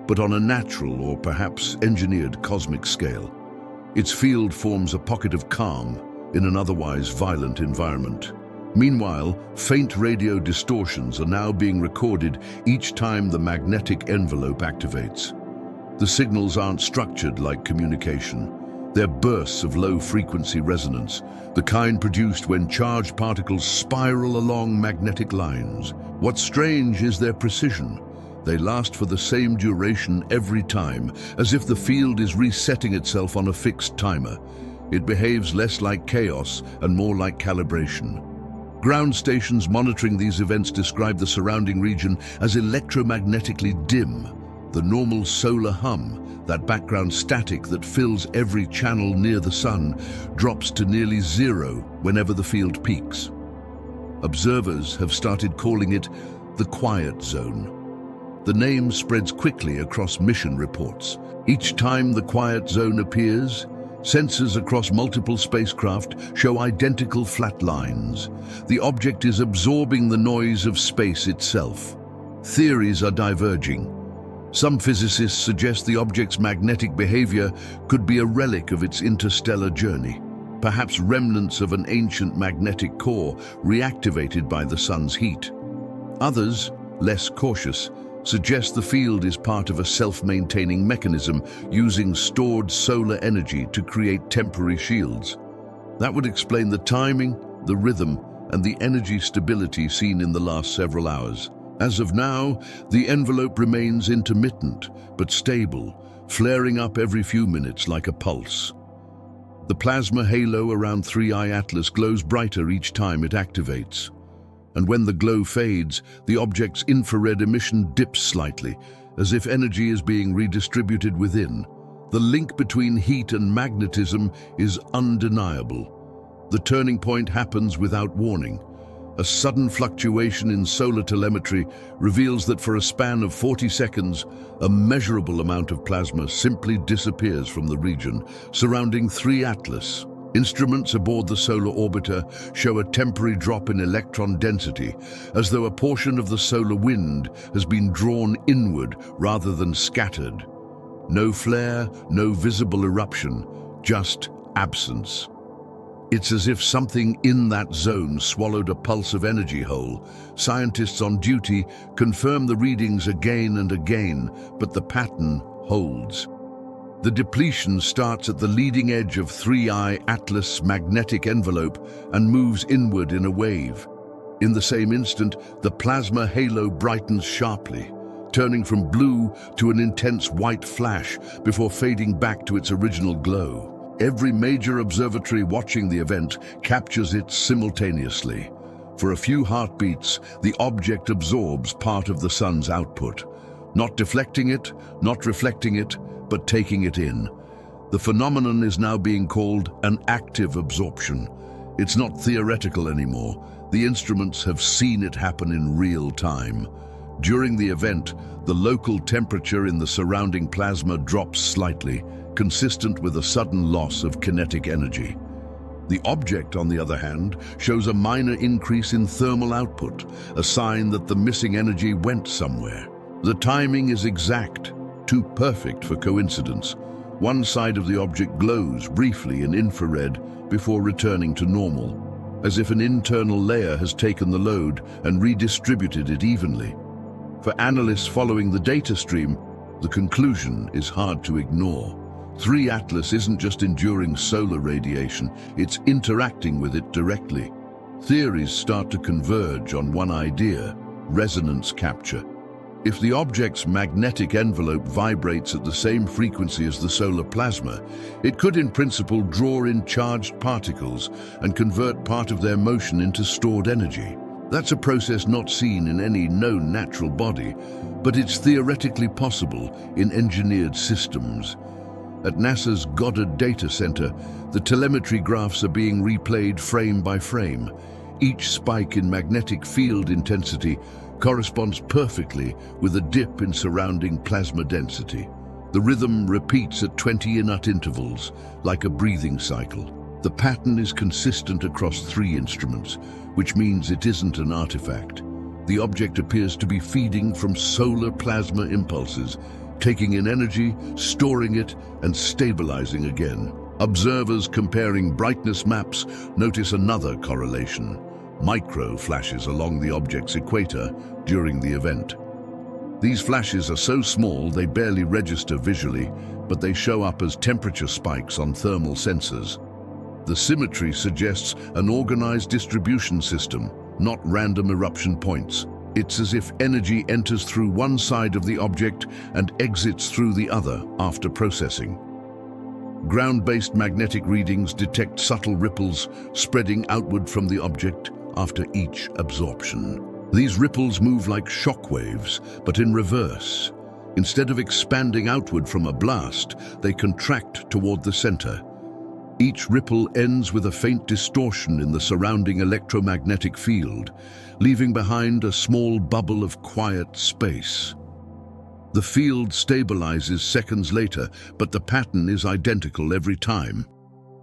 but on a natural or perhaps engineered cosmic scale. Its field forms a pocket of calm in an otherwise violent environment. Meanwhile, faint radio distortions are now being recorded each time the magnetic envelope activates. The signals aren't structured like communication. They're bursts of low-frequency resonance, the kind produced when charged particles spiral along magnetic lines. What's strange is their precision. They last for the same duration every time, as if the field is resetting itself on a fixed timer. It behaves less like chaos and more like calibration. Ground stations monitoring these events describe the surrounding region as electromagnetically dim. The normal solar hum, that background static that fills every channel near the sun, drops to nearly zero whenever the field peaks. Observers have started calling it the quiet zone. The name spreads quickly across mission reports. Each time the quiet zone appears, Sensors across multiple spacecraft show identical flat lines. The object is absorbing the noise of space itself. Theories are diverging. Some physicists suggest the object's magnetic behavior could be a relic of its interstellar journey, perhaps remnants of an ancient magnetic core reactivated by the sun's heat. Others, less cautious, suggest the field is part of a self-maintaining mechanism using stored solar energy to create temporary shields. That would explain the timing, the rhythm, and the energy stability seen in the last several hours. As of now, the envelope remains intermittent but stable, flaring up every few minutes like a pulse. The plasma halo around 3I Atlas glows brighter each time it activates. And when the glow fades, the object's infrared emission dips slightly, as if energy is being redistributed within. The link between heat and magnetism is undeniable. The turning point happens without warning. A sudden fluctuation in solar telemetry reveals that for a span of 40 seconds, a measurable amount of plasma simply disappears from the region surrounding 3 Atlas. Instruments aboard the solar orbiter show a temporary drop in electron density, as though a portion of the solar wind has been drawn inward rather than scattered. No flare, no visible eruption, just absence. It's as if something in that zone swallowed a pulse of energy whole. Scientists on duty confirm the readings again and again, but the pattern holds. The depletion starts at the leading edge of 3I Atlas' magnetic envelope and moves inward in a wave. In the same instant, the plasma halo brightens sharply, turning from blue to an intense white flash before fading back to its original glow. Every major observatory watching the event captures it simultaneously. For a few heartbeats, the object absorbs part of the sun's output, not deflecting it, not reflecting it, but taking it in. The phenomenon is now being called an active absorption. It's not theoretical anymore. The instruments have seen it happen in real time. During the event, the local temperature in the surrounding plasma drops slightly, consistent with a sudden loss of kinetic energy. The object, on the other hand, shows a minor increase in thermal output, a sign that the missing energy went somewhere. The timing is exact, too perfect for coincidence. One side of the object glows briefly in infrared before returning to normal, as if an internal layer has taken the load and redistributed it evenly. For analysts following the data stream, the conclusion is hard to ignore. 3 Atlas isn't just enduring solar radiation, it's interacting with it directly. Theories start to converge on one idea: resonance capture. If the object's magnetic envelope vibrates at the same frequency as the solar plasma, it could in principle draw in charged particles and convert part of their motion into stored energy. That's a process not seen in any known natural body, but it's theoretically possible in engineered systems. At NASA's Goddard Data Center, the telemetry graphs are being replayed frame by frame. Each spike in magnetic field intensity corresponds perfectly with a dip in surrounding plasma density. The rhythm repeats at 20-minute intervals, like a breathing cycle. The pattern is consistent across 3 instruments, which means it isn't an artifact. The object appears to be feeding from solar plasma impulses, taking in energy, storing it, and stabilizing again. Observers comparing brightness maps notice another correlation: micro flashes along the object's equator during the event. These flashes are so small they barely register visually, but they show up as temperature spikes on thermal sensors. The symmetry suggests an organized distribution system, not random eruption points. It's as if energy enters through one side of the object and exits through the other after processing. Ground-based magnetic readings detect subtle ripples spreading outward from the object after each absorption. These ripples move like shock waves, but in reverse. Instead of expanding outward from a blast, they contract toward the center. Each ripple ends with a faint distortion in the surrounding electromagnetic field, leaving behind a small bubble of quiet space. The field stabilizes seconds later, but the pattern is identical every time.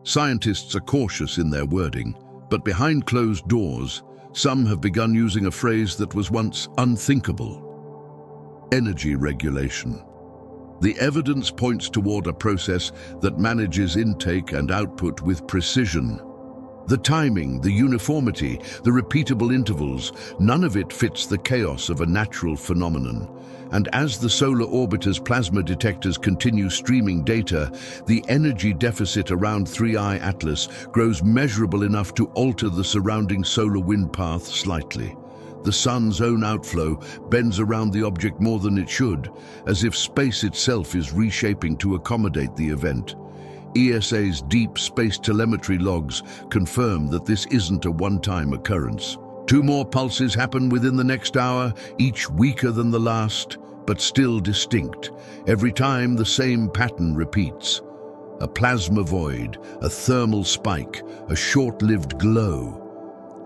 Scientists are cautious in their wording, but behind closed doors, some have begun using a phrase that was once unthinkable: energy regulation. The evidence points toward a process that manages intake and output with precision. The timing, the uniformity, the repeatable intervals, none of it fits the chaos of a natural phenomenon. And as the solar orbiter's plasma detectors continue streaming data, the energy deficit around 3I Atlas grows measurable enough to alter the surrounding solar wind path slightly. The sun's own outflow bends around the object more than it should, as if space itself is reshaping to accommodate the event. ESA's deep space telemetry logs confirm that this isn't a one-time occurrence. 2 more pulses happen within the next hour, each weaker than the last, but still distinct. Every time the same pattern repeats. A plasma void, a thermal spike, a short-lived glow.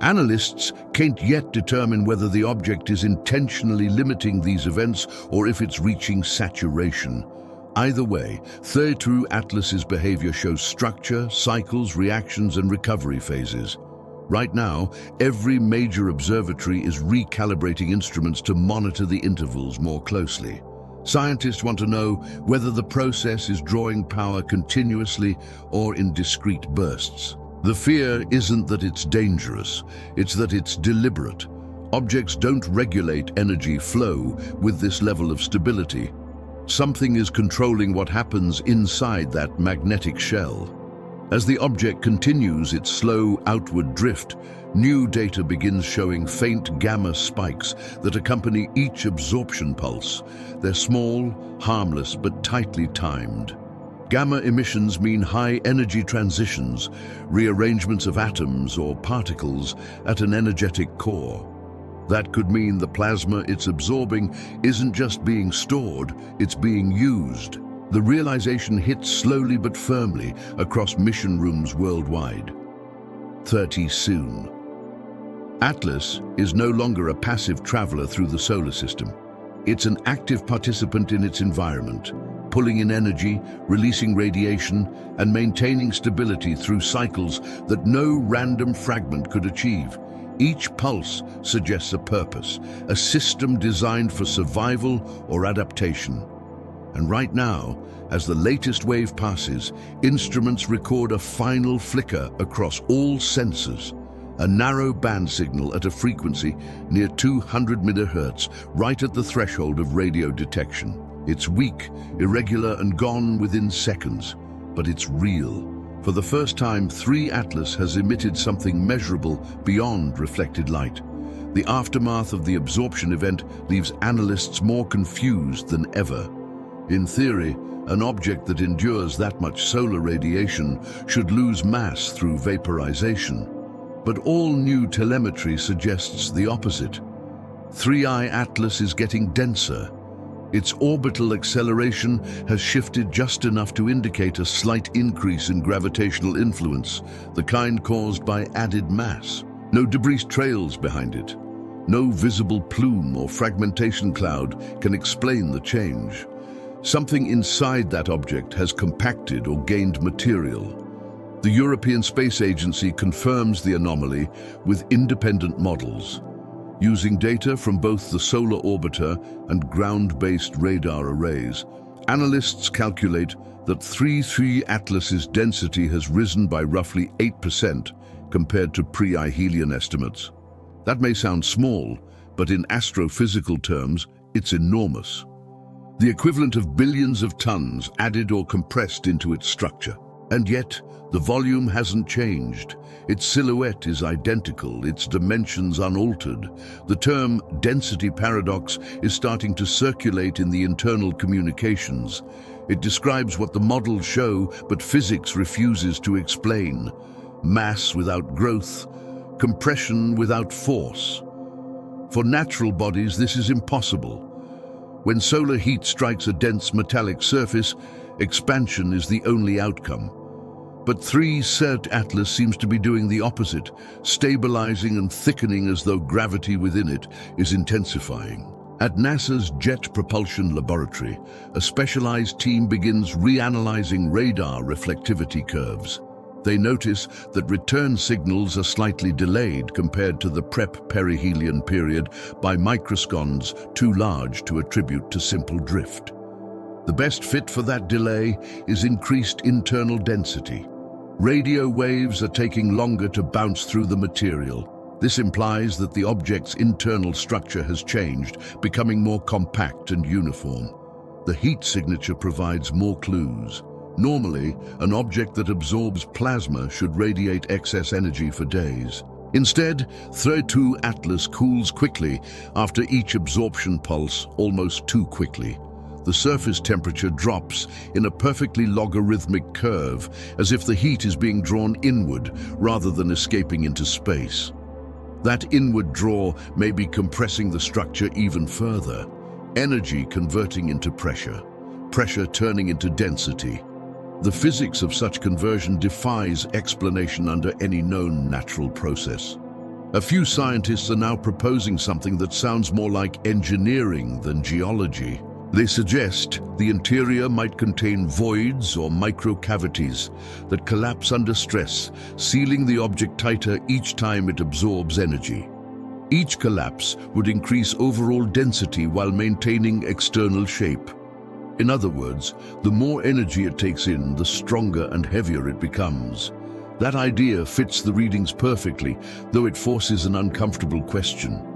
Analysts can't yet determine whether the object is intentionally limiting these events or if it's reaching saturation. Either way, 3I Atlas's behavior shows structure, cycles, reactions, and recovery phases. Right now, every major observatory is recalibrating instruments to monitor the intervals more closely. Scientists want to know whether the process is drawing power continuously or in discrete bursts. The fear isn't that it's dangerous, it's that it's deliberate. Objects don't regulate energy flow with this level of stability. Something is controlling what happens inside that magnetic shell. As the object continues its slow outward drift, new data begins showing faint gamma spikes that accompany each absorption pulse. They're small, harmless, but tightly timed. Gamma emissions mean high energy transitions, rearrangements of atoms or particles at an energetic core. That could mean the plasma it's absorbing isn't just being stored, it's being used. The realization hits slowly but firmly across mission rooms worldwide. 30 soon. Atlas is no longer a passive traveler through the solar system. It's an active participant in its environment, pulling in energy, releasing radiation, and maintaining stability through cycles that no random fragment could achieve. Each pulse suggests a purpose, a system designed for survival or adaptation. And right now, as the latest wave passes, instruments record a final flicker across all sensors, a narrow band signal at a frequency near 200 MHz, right at the threshold of radio detection. It's weak, irregular, and gone within seconds, but it's real. For the first time, 3 Atlas has emitted something measurable beyond reflected light. The aftermath of the absorption event leaves analysts more confused than ever. In theory, an object that endures that much solar radiation should lose mass through vaporization. But all new telemetry suggests the opposite. 3I Atlas is getting denser. Its orbital acceleration has shifted just enough to indicate a slight increase in gravitational influence, the kind caused by added mass. No debris trails behind it. No visible plume or fragmentation cloud can explain the change. Something inside that object has compacted or gained material. The European Space Agency confirms the anomaly with independent models. Using data from both the solar orbiter and ground-based radar arrays, analysts calculate that 3 Atlas's density has risen by roughly 8% compared to pre-Ihelian estimates. That may sound small, but in astrophysical terms, it's enormous. The equivalent of billions of tons added or compressed into its structure. And yet, the volume hasn't changed. Its silhouette is identical, its dimensions unaltered. The term density paradox is starting to circulate in the internal communications. It describes what the models show, but physics refuses to explain. Mass without growth, compression without force. For natural bodies, this is impossible. When solar heat strikes a dense metallic surface, expansion is the only outcome. But 3 Atlas seems to be doing the opposite, stabilizing and thickening as though gravity within it is intensifying. At NASA's Jet Propulsion Laboratory, a specialized team begins reanalyzing radar reflectivity curves. They notice that return signals are slightly delayed compared to the prep-perihelion period by microsecons too large to attribute to simple drift. The best fit for that delay is increased internal density. Radio waves are taking longer to bounce through the material. This implies that the object's internal structure has changed, becoming more compact and uniform. The heat signature provides more clues. Normally, an object that absorbs plasma should radiate excess energy for days. Instead, 3-2 Atlas cools quickly after each absorption pulse, almost too quickly. The surface temperature drops in a perfectly logarithmic curve, as if the heat is being drawn inward rather than escaping into space. That inward draw may be compressing the structure even further, energy converting into pressure, pressure turning into density. The physics of such conversion defies explanation under any known natural process. A few scientists are now proposing something that sounds more like engineering than geology. They suggest the interior might contain voids or microcavities that collapse under stress, sealing the object tighter each time it absorbs energy. Each collapse would increase overall density while maintaining external shape. In other words, the more energy it takes in, the stronger and heavier it becomes. That idea fits the readings perfectly, though it forces an uncomfortable question.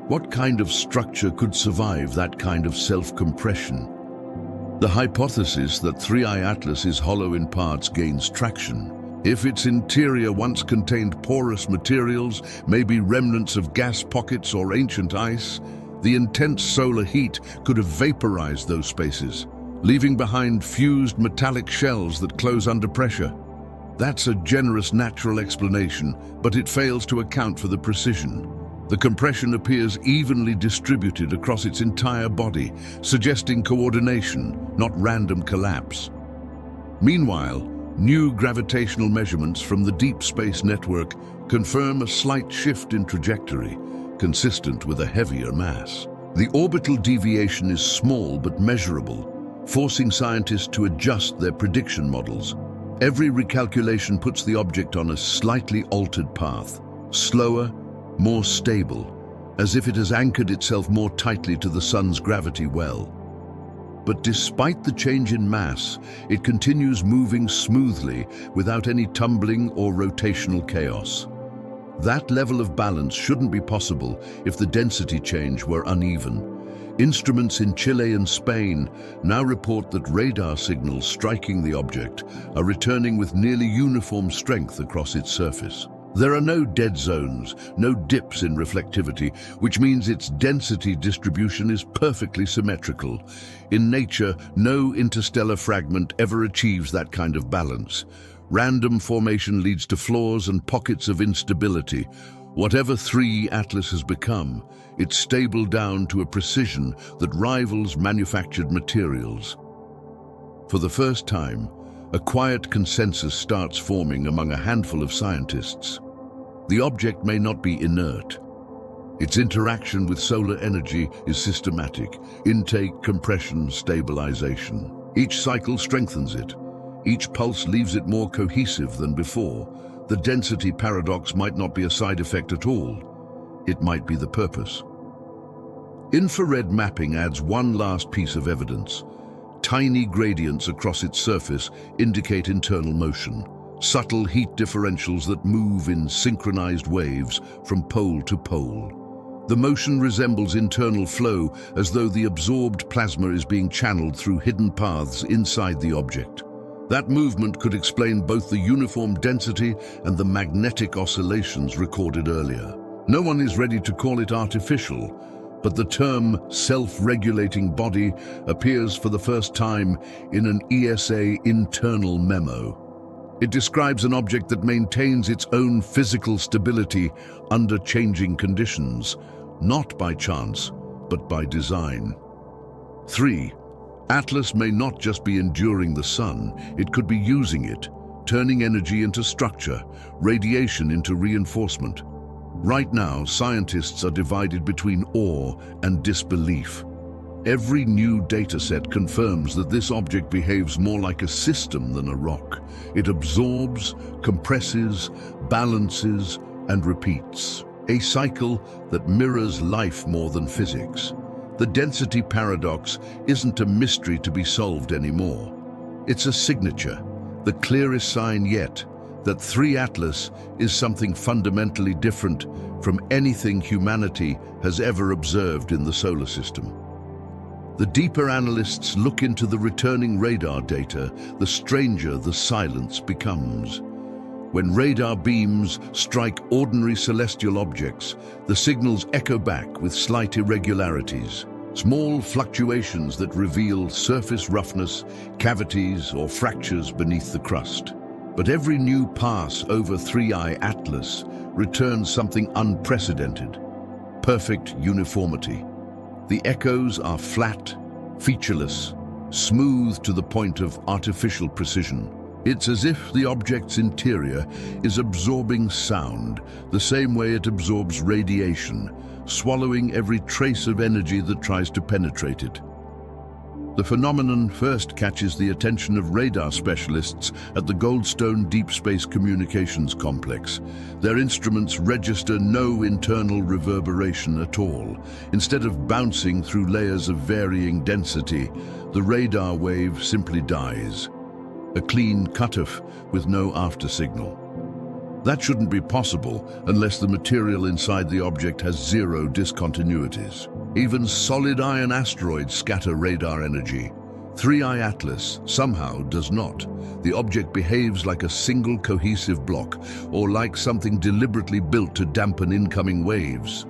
What kind of structure could survive that kind of self-compression? The hypothesis that 3I Atlas is hollow in parts gains traction. If its interior once contained porous materials, maybe remnants of gas pockets or ancient ice, the intense solar heat could have vaporized those spaces, leaving behind fused metallic shells that close under pressure. That's a generous natural explanation, but it fails to account for the precision. The compression appears evenly distributed across its entire body, suggesting coordination, not random collapse. Meanwhile, new gravitational measurements from the Deep Space Network confirm a slight shift in trajectory, consistent with a heavier mass. The orbital deviation is small but measurable, forcing scientists to adjust their prediction models. Every recalculation puts the object on a slightly altered path, slower, more stable, as if it has anchored itself more tightly to the sun's gravity well. But despite the change in mass, it continues moving smoothly without any tumbling or rotational chaos. That level of balance shouldn't be possible if the density change were uneven. Instruments in Chile and Spain now report that radar signals striking the object are returning with nearly uniform strength across its surface. There are no dead zones, no dips in reflectivity, which means its density distribution is perfectly symmetrical. In nature, no interstellar fragment ever achieves that kind of balance. Random formation leads to flaws and pockets of instability. Whatever 3 Atlas has become, it's stable down to a precision that rivals manufactured materials. For the first time, a quiet consensus starts forming among a handful of scientists. The object may not be inert. Its interaction with solar energy is systematic: intake, compression, stabilization. Each cycle strengthens it. Each pulse leaves it more cohesive than before. The density paradox might not be a side effect at all. It might be the purpose. Infrared mapping adds one last piece of evidence. Tiny gradients across its surface indicate internal motion. Subtle heat differentials that move in synchronized waves from pole to pole. The motion resembles internal flow, as though the absorbed plasma is being channeled through hidden paths inside the object. That movement could explain both the uniform density and the magnetic oscillations recorded earlier. No one is ready to call it artificial, but the term self-regulating body appears for the first time in an ESA internal memo. It describes an object that maintains its own physical stability under changing conditions, not by chance, but by design. 3. Atlas may not just be enduring the sun, it could be using it, turning energy into structure, radiation into reinforcement. Right now, scientists are divided between awe and disbelief. Every new dataset confirms that this object behaves more like a system than a rock. It absorbs, compresses, balances, and repeats. A cycle that mirrors life more than physics. The density paradox isn't a mystery to be solved anymore. It's a signature, the clearest sign yet, that 3 Atlas is something fundamentally different from anything humanity has ever observed in the solar system. The deeper analysts look into the returning radar data, the stranger the silence becomes. When radar beams strike ordinary celestial objects, the signals echo back with slight irregularities, small fluctuations that reveal surface roughness, cavities, or fractures beneath the crust. But every new pass over 3I Atlas returns something unprecedented: perfect uniformity. The echoes are flat, featureless, smooth to the point of artificial precision. It's as if the object's interior is absorbing sound, the same way it absorbs radiation, swallowing every trace of energy that tries to penetrate it. The phenomenon first catches the attention of radar specialists at the Goldstone Deep Space Communications Complex. Their instruments register no internal reverberation at all. Instead of bouncing through layers of varying density, the radar wave simply dies. A clean cutoff with no after-signal. That shouldn't be possible unless the material inside the object has zero discontinuities. Even solid iron asteroids scatter radar energy. 3I Atlas somehow does not. The object behaves like a single cohesive block, or like something deliberately built to dampen incoming waves.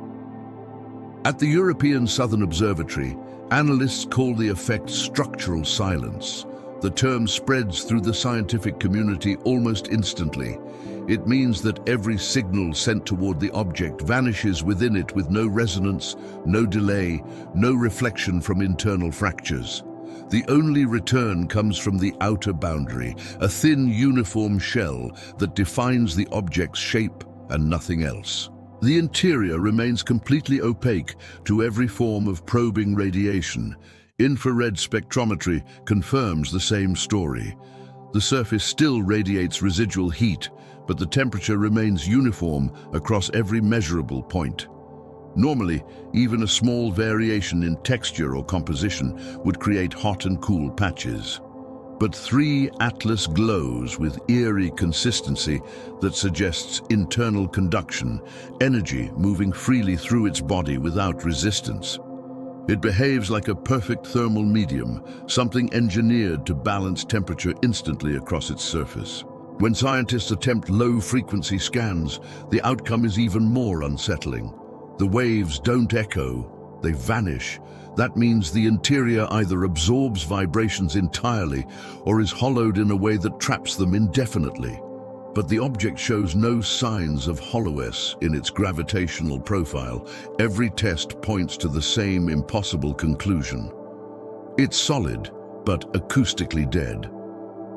At the European Southern Observatory, analysts call the effect structural silence. The term spreads through the scientific community almost instantly. It means that every signal sent toward the object vanishes within it with no resonance, no delay, no reflection from internal fractures. The only return comes from the outer boundary, a thin uniform shell that defines the object's shape and nothing else. The interior remains completely opaque to every form of probing radiation. Infrared spectrometry confirms the same story. The surface still radiates residual heat, but the temperature remains uniform across every measurable point. Normally, even a small variation in texture or composition would create hot and cool patches. But 3 Atlas glows with eerie consistency that suggests internal conduction, energy moving freely through its body without resistance. It behaves like a perfect thermal medium, something engineered to balance temperature instantly across its surface. When scientists attempt low-frequency scans, the outcome is even more unsettling. The waves don't echo, they vanish. That means the interior either absorbs vibrations entirely or is hollowed in a way that traps them indefinitely. But the object shows no signs of hollowness in its gravitational profile. Every test points to the same impossible conclusion. It's solid, but acoustically dead.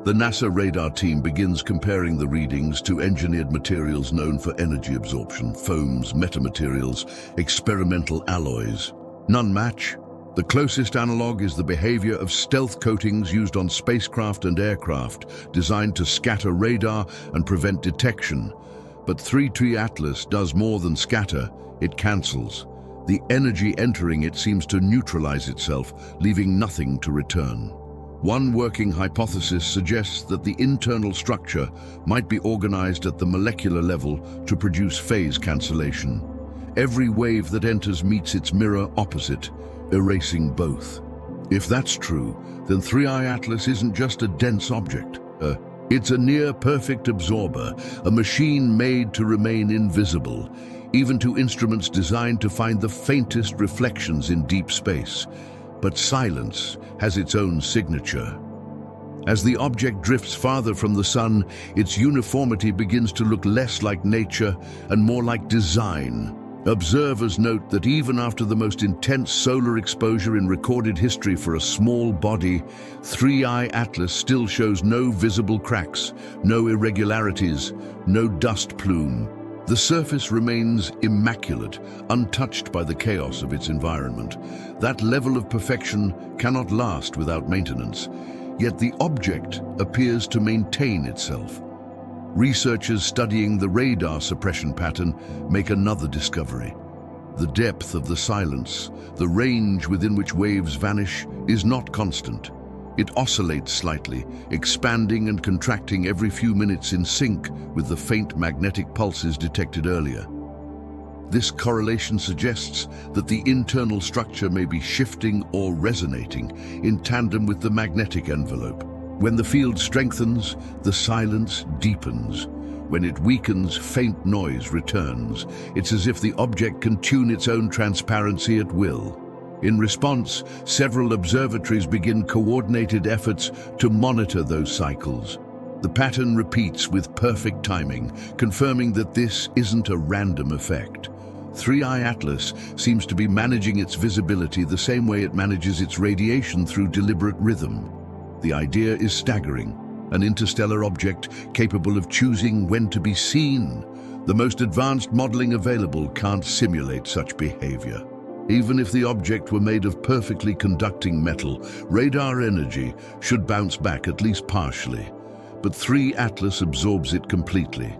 The NASA radar team begins comparing the readings to engineered materials known for energy absorption: foams, metamaterials, experimental alloys. None match. The closest analog is the behavior of stealth coatings used on spacecraft and aircraft, designed to scatter radar and prevent detection. But 3I Atlas does more than scatter, it cancels. The energy entering it seems to neutralize itself, leaving nothing to return. One working hypothesis suggests that the internal structure might be organized at the molecular level to produce phase cancellation. Every wave that enters meets its mirror opposite, erasing both. If that's true, then 3I Atlas isn't just a dense object. It's a near-perfect absorber, a machine made to remain invisible, even to instruments designed to find the faintest reflections in deep space. But silence has its own signature. As the object drifts farther from the sun, its uniformity begins to look less like nature and more like design. Observers note that even after the most intense solar exposure in recorded history for a small body, 3I Atlas still shows no visible cracks, no irregularities, no dust plume. The surface remains immaculate, untouched by the chaos of its environment. That level of perfection cannot last without maintenance, yet the object appears to maintain itself. Researchers studying the radar suppression pattern make another discovery. The depth of the silence, the range within which waves vanish, is not constant. It oscillates slightly, expanding and contracting every few minutes in sync with the faint magnetic pulses detected earlier. This correlation suggests that the internal structure may be shifting or resonating in tandem with the magnetic envelope. When the field strengthens, the silence deepens. When it weakens, faint noise returns. It's as if the object can tune its own transparency at will. In response, several observatories begin coordinated efforts to monitor those cycles. The pattern repeats with perfect timing, confirming that this isn't a random effect. 3i Atlas seems to be managing its visibility the same way it manages its radiation through deliberate rhythm. The idea is staggering. An interstellar object capable of choosing when to be seen. The most advanced modeling available can't simulate such behavior. Even if the object were made of perfectly conducting metal, radar energy should bounce back at least partially. But 3 Atlas absorbs it completely.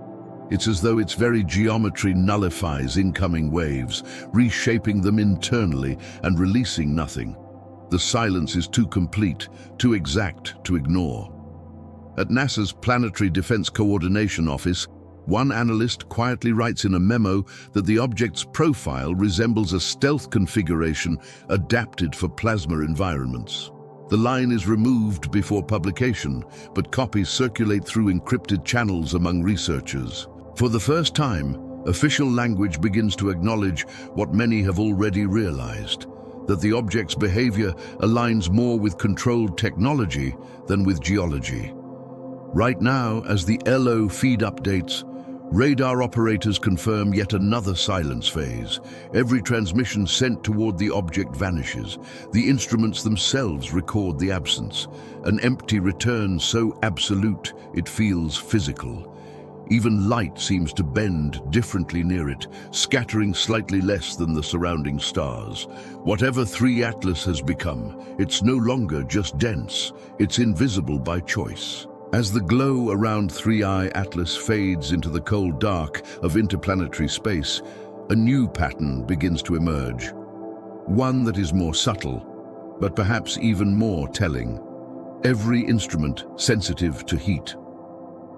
It's as though its very geometry nullifies incoming waves, reshaping them internally and releasing nothing. The silence is too complete, too exact to ignore. At NASA's Planetary Defense Coordination Office, one analyst quietly writes in a memo that the object's profile resembles a stealth configuration adapted for plasma environments. The line is removed before publication, but copies circulate through encrypted channels among researchers. For the first time, official language begins to acknowledge what many have already realized, that the object's behavior aligns more with controlled technology than with geology. Right now, as the LO feed updates, radar operators confirm yet another silence phase. Every transmission sent toward the object vanishes. The instruments themselves record the absence. An empty return so absolute it feels physical. Even light seems to bend differently near it, scattering slightly less than the surrounding stars. Whatever 3 Atlas has become, it's no longer just dense, it's invisible by choice. As the glow around 3i Atlas fades into the cold dark of interplanetary space, a new pattern begins to emerge. One that is more subtle, but perhaps even more telling. Every instrument sensitive to heat.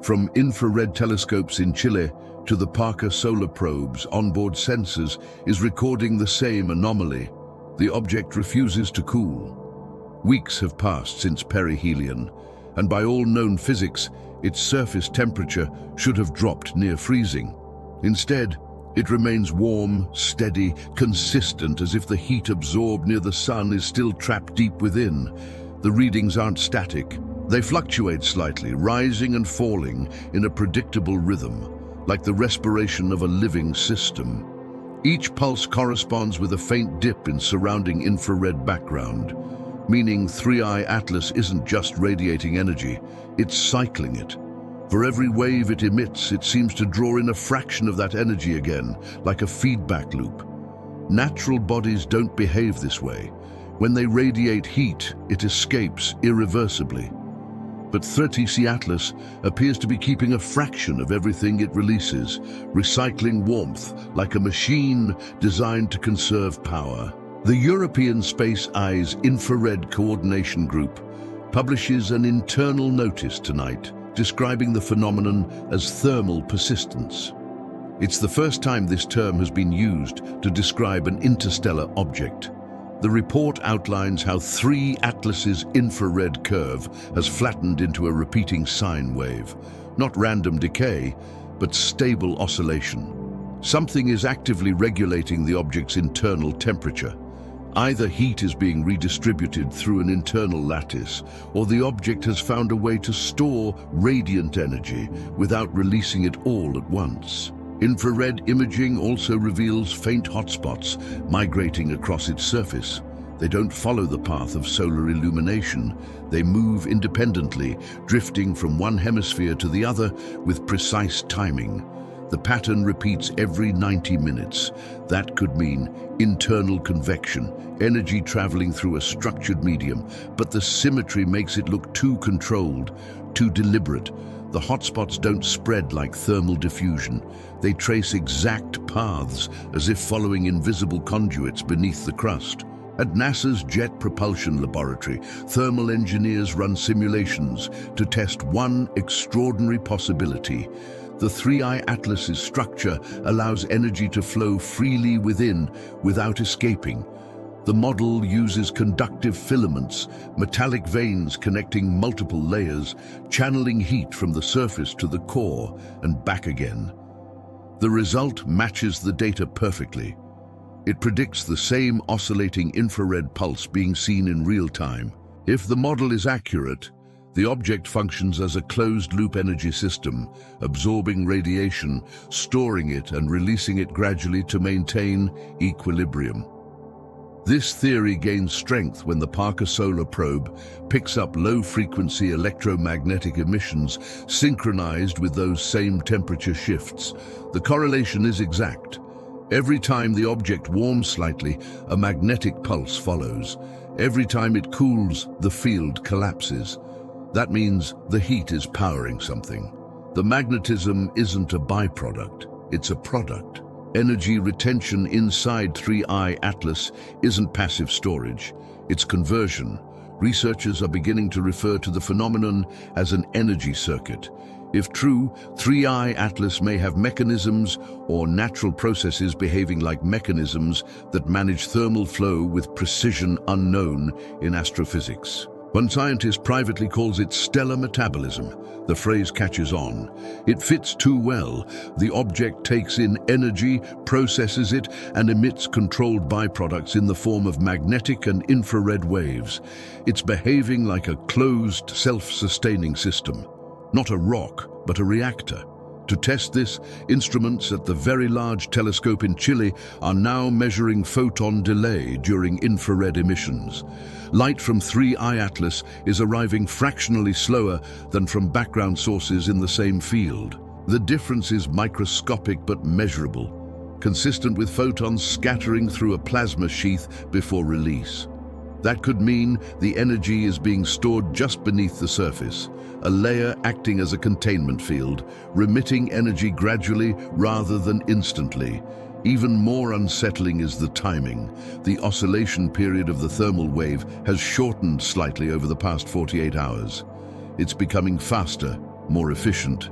From infrared telescopes in Chile to the Parker solar probe's onboard sensors is recording the same anomaly. The object refuses to cool. Weeks have passed since perihelion, and by all known physics, its surface temperature should have dropped near freezing. Instead, it remains warm, steady, consistent, as if the heat absorbed near the sun is still trapped deep within. The readings aren't static. They fluctuate slightly, rising and falling in a predictable rhythm, like the respiration of a living system. Each pulse corresponds with a faint dip in surrounding infrared background, meaning 3i Atlas isn't just radiating energy, it's cycling it. For every wave it emits, it seems to draw in a fraction of that energy again, like a feedback loop. Natural bodies don't behave this way. When they radiate heat, it escapes irreversibly. But 3i Atlas appears to be keeping a fraction of everything it releases, recycling warmth like a machine designed to conserve power. The European Space Eyes Infrared Coordination Group publishes an internal notice tonight describing the phenomenon as thermal persistence. It's the first time this term has been used to describe an interstellar object. The report outlines how 3 Atlas's infrared curve has flattened into a repeating sine wave. Not random decay, but stable oscillation. Something is actively regulating the object's internal temperature. Either heat is being redistributed through an internal lattice, or the object has found a way to store radiant energy without releasing it all at once. Infrared imaging also reveals faint hotspots migrating across its surface. They don't follow the path of solar illumination. They move independently, drifting from one hemisphere to the other with precise timing. The pattern repeats every 90 minutes. That could mean internal convection, energy traveling through a structured medium, but the symmetry makes it look too controlled, too deliberate. The hotspots don't spread like thermal diffusion. They trace exact paths, as if following invisible conduits beneath the crust. At NASA's Jet Propulsion Laboratory, thermal engineers run simulations to test one extraordinary possibility. The 3I Atlas's structure allows energy to flow freely within without escaping. The model uses conductive filaments, metallic veins connecting multiple layers, channeling heat from the surface to the core and back again. The result matches the data perfectly. It predicts the same oscillating infrared pulse being seen in real time. If the model is accurate, the object functions as a closed-loop energy system, absorbing radiation, storing it and releasing it gradually to maintain equilibrium. This theory gains strength when the Parker Solar Probe picks up low-frequency electromagnetic emissions synchronized with those same temperature shifts. The correlation is exact. Every time the object warms slightly, a magnetic pulse follows. Every time it cools, the field collapses. That means the heat is powering something. The magnetism isn't a byproduct, it's a product. Energy retention inside 3I Atlas isn't passive storage, it's conversion. Researchers are beginning to refer to the phenomenon as an energy circuit. If true, 3I Atlas may have mechanisms or natural processes behaving like mechanisms that manage thermal flow with precision unknown in astrophysics. One scientist privately calls it stellar metabolism. The phrase catches on. It fits too well. The object takes in energy, processes it, and emits controlled byproducts in the form of magnetic and infrared waves. It's behaving like a closed, self-sustaining system. Not a rock, but a reactor. To test this, instruments at the Very Large Telescope in Chile are now measuring photon delay during infrared emissions. Light from 3I Atlas is arriving fractionally slower than from background sources in the same field. The difference is microscopic but measurable, consistent with photons scattering through a plasma sheath before release. That could mean the energy is being stored just beneath the surface, a layer acting as a containment field, remitting energy gradually rather than instantly. Even more unsettling is the timing. The oscillation period of the thermal wave has shortened slightly over the past 48 hours. It's becoming faster, more efficient.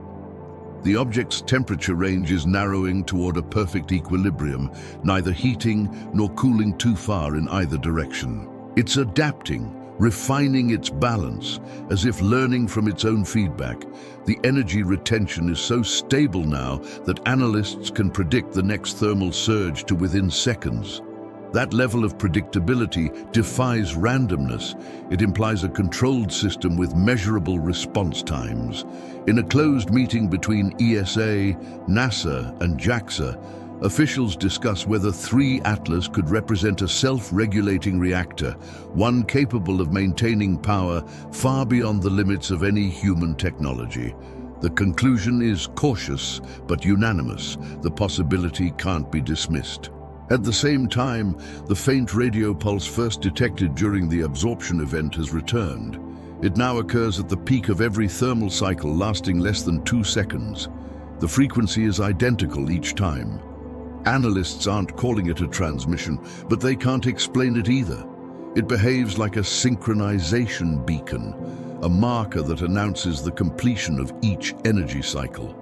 The object's temperature range is narrowing toward a perfect equilibrium, neither heating nor cooling too far in either direction. It's adapting, refining its balance, as if learning from its own feedback. The energy retention is so stable now that analysts can predict the next thermal surge to within seconds. That level of predictability defies randomness. It implies a controlled system with measurable response times. In a closed meeting between ESA, NASA, and JAXA, officials discuss whether 3 Atlas could represent a self-regulating reactor, one capable of maintaining power far beyond the limits of any human technology. The conclusion is cautious but unanimous. The possibility can't be dismissed. At the same time, the faint radio pulse first detected during the absorption event has returned. It now occurs at the peak of every thermal cycle, lasting less than 2 seconds. The frequency is identical each time. Analysts aren't calling it a transmission, but they can't explain it either. It behaves like a synchronization beacon, a marker that announces the completion of each energy cycle.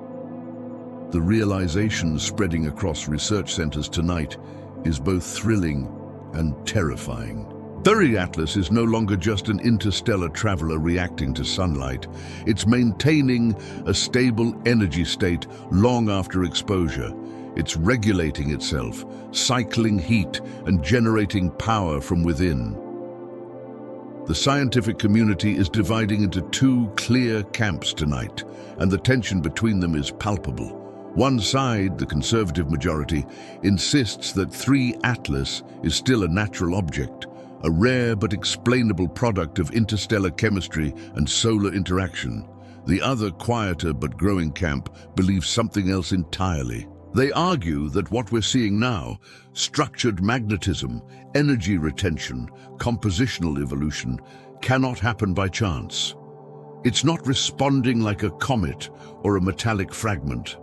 The realization spreading across research centers tonight is both thrilling and terrifying. 3 Atlas is no longer just an interstellar traveler reacting to sunlight. It's maintaining a stable energy state long after exposure. It's regulating itself, cycling heat and generating power from within. The scientific community is dividing into 2 clear camps tonight, and the tension between them is palpable. One side, the conservative majority, insists that 3 Atlas is still a natural object, a rare but explainable product of interstellar chemistry and solar interaction. The other, quieter but growing camp believes something else entirely. They argue that what we're seeing now, structured magnetism, energy retention, compositional evolution, cannot happen by chance. It's not responding like a comet or a metallic fragment.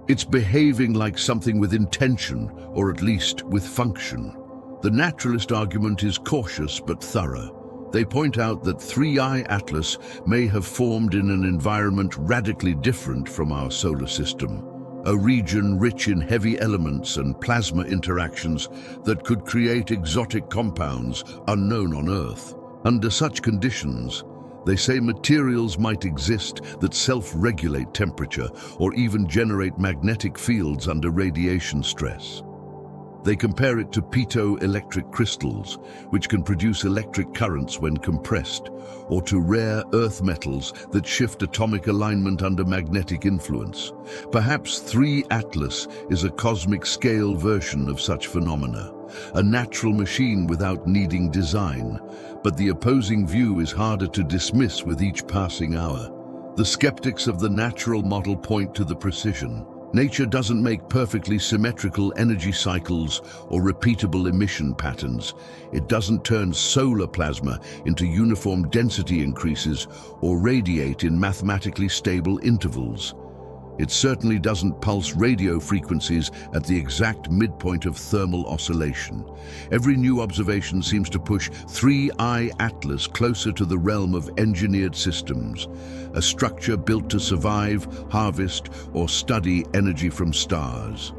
It's behaving like something with intention, or at least with function. The naturalist argument is cautious but thorough. They point out that 3I Atlas may have formed in an environment radically different from our solar system, a region rich in heavy elements and plasma interactions that could create exotic compounds unknown on Earth. Under such conditions, they say materials might exist that self-regulate temperature or even generate magnetic fields under radiation stress. They compare it to piezoelectric crystals, which can produce electric currents when compressed, or to rare earth metals that shift atomic alignment under magnetic influence. Perhaps 3 Atlas is a cosmic-scale version of such phenomena, a natural machine without needing design. But the opposing view is harder to dismiss with each passing hour. The skeptics of the natural model point to the precision. Nature doesn't make perfectly symmetrical energy cycles or repeatable emission patterns. It doesn't turn solar plasma into uniform density increases or radiate in mathematically stable intervals. It certainly doesn't pulse radio frequencies at the exact midpoint of thermal oscillation. Every new observation seems to push 3I Atlas closer to the realm of engineered systems, a structure built to survive, harvest, or study energy from stars.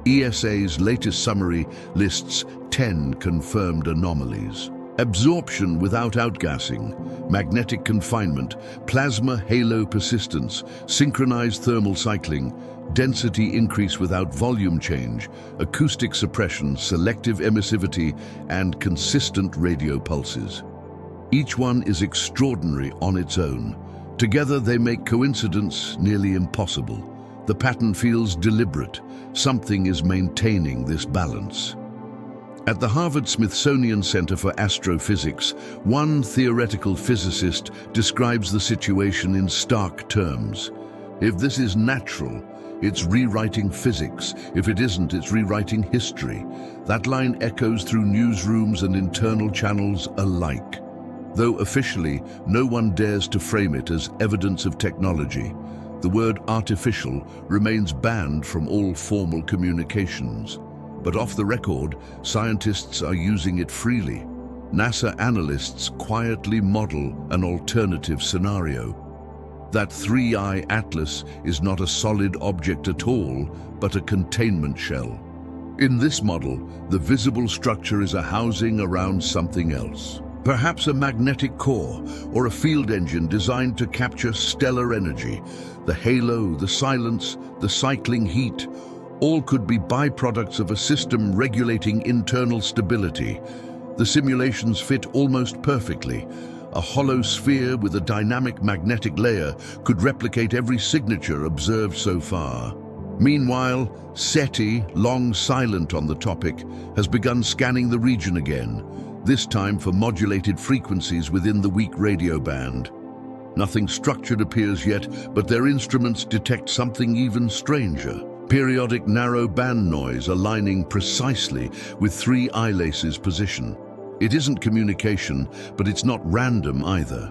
ESA's latest summary lists 10 confirmed anomalies. Absorption without outgassing, magnetic confinement, plasma halo persistence, synchronized thermal cycling, density increase without volume change, acoustic suppression, selective emissivity, and consistent radio pulses. Each one is extraordinary on its own. Together they make coincidence nearly impossible. The pattern feels deliberate. Something is maintaining this balance. At the Harvard-Smithsonian Center for Astrophysics, one theoretical physicist describes the situation in stark terms. If this is natural, it's rewriting physics. If it isn't, it's rewriting history. That line echoes through newsrooms and internal channels alike. Though officially, no one dares to frame it as evidence of technology, the word artificial remains banned from all formal communications. But off the record, scientists are using it freely. NASA analysts quietly model an alternative scenario. That 3I Atlas is not a solid object at all, but a containment shell. In this model, the visible structure is a housing around something else. Perhaps a magnetic core or a field engine designed to capture stellar energy. The halo, the silence, the cycling heat, all could be byproducts of a system regulating internal stability. The simulations fit almost perfectly. A hollow sphere with a dynamic magnetic layer could replicate every signature observed so far. Meanwhile, SETI, long silent on the topic, has begun scanning the region again, this time for modulated frequencies within the weak radio band. Nothing structured appears yet, but their instruments detect something even stranger. Periodic narrow band noise aligning precisely with 3I Atlas's position. It isn't communication, but it's not random either.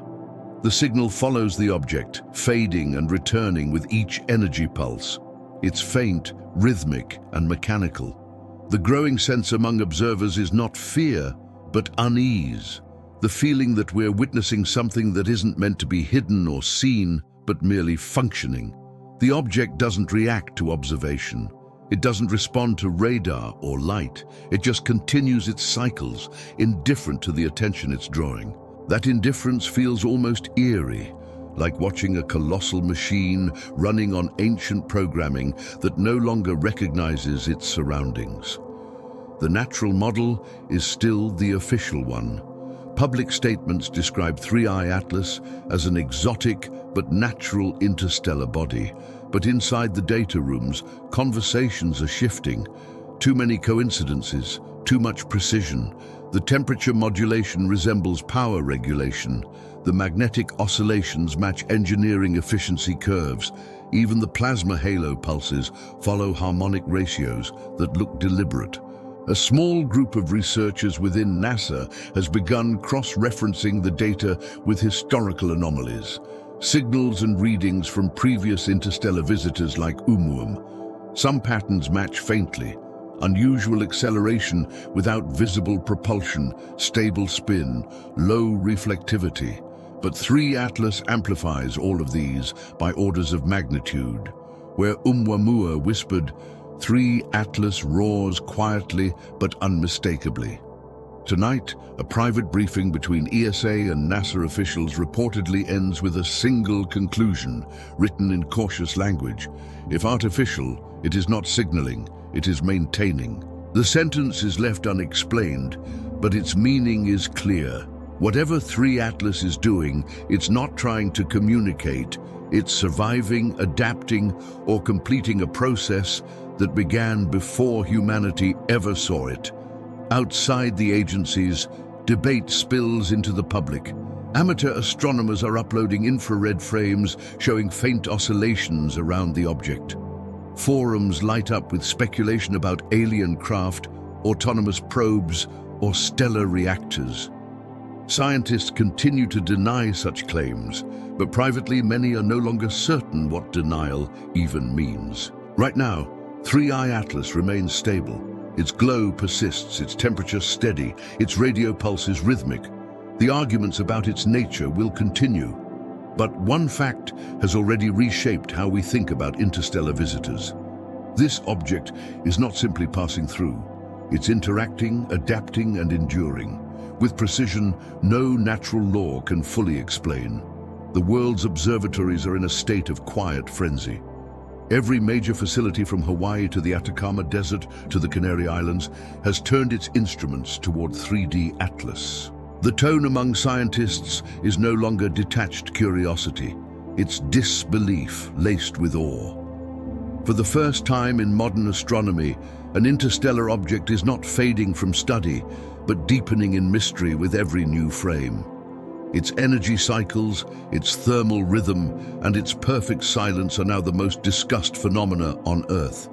The signal follows the object, fading and returning with each energy pulse. It's faint, rhythmic, and mechanical. The growing sense among observers is not fear, but unease. The feeling that we're witnessing something that isn't meant to be hidden or seen, but merely functioning. The object doesn't react to observation. It doesn't respond to radar or light. It just continues its cycles, indifferent to the attention it's drawing. That indifference feels almost eerie, like watching a colossal machine running on ancient programming that no longer recognizes its surroundings. The natural model is still the official one. Public statements describe 3I Atlas as an exotic but natural interstellar body. But inside the data rooms, conversations are shifting. Too many coincidences, too much precision. The temperature modulation resembles power regulation. The magnetic oscillations match engineering efficiency curves. Even the plasma halo pulses follow harmonic ratios that look deliberate. A small group of researchers within NASA has begun cross-referencing the data with historical anomalies, signals and readings from previous interstellar visitors like Oumuamua. Some patterns match faintly: unusual acceleration without visible propulsion, stable spin, low reflectivity. But 3 Atlas amplifies all of these by orders of magnitude. Where Oumuamua whispered, 3 Atlas roars quietly but unmistakably. Tonight, a private briefing between ESA and NASA officials reportedly ends with a single conclusion, written in cautious language. If artificial, it is not signaling, it is maintaining. The sentence is left unexplained, but its meaning is clear. Whatever 3 Atlas is doing, it's not trying to communicate. It's surviving, adapting, or completing a process that began before humanity ever saw it. Outside the agencies, debate spills into the public. Amateur astronomers are uploading infrared frames showing faint oscillations around the object. Forums light up with speculation about alien craft, autonomous probes, or stellar reactors. Scientists continue to deny such claims, but privately many are no longer certain what denial even means. Right now, 3I Atlas remains stable. Its glow persists, its temperature steady, its radio pulse is rhythmic. The arguments about its nature will continue. But one fact has already reshaped how we think about interstellar visitors. This object is not simply passing through. It's interacting, adapting, and enduring, with precision no natural law can fully explain. The world's observatories are in a state of quiet frenzy. Every major facility from Hawaii to the Atacama Desert to the Canary Islands has turned its instruments toward 3D Atlas. The tone among scientists is no longer detached curiosity. It's disbelief laced with awe. For the first time in modern astronomy, an interstellar object is not fading from study, but deepening in mystery with every new frame. Its energy cycles, its thermal rhythm, and its perfect silence are now the most discussed phenomena on Earth.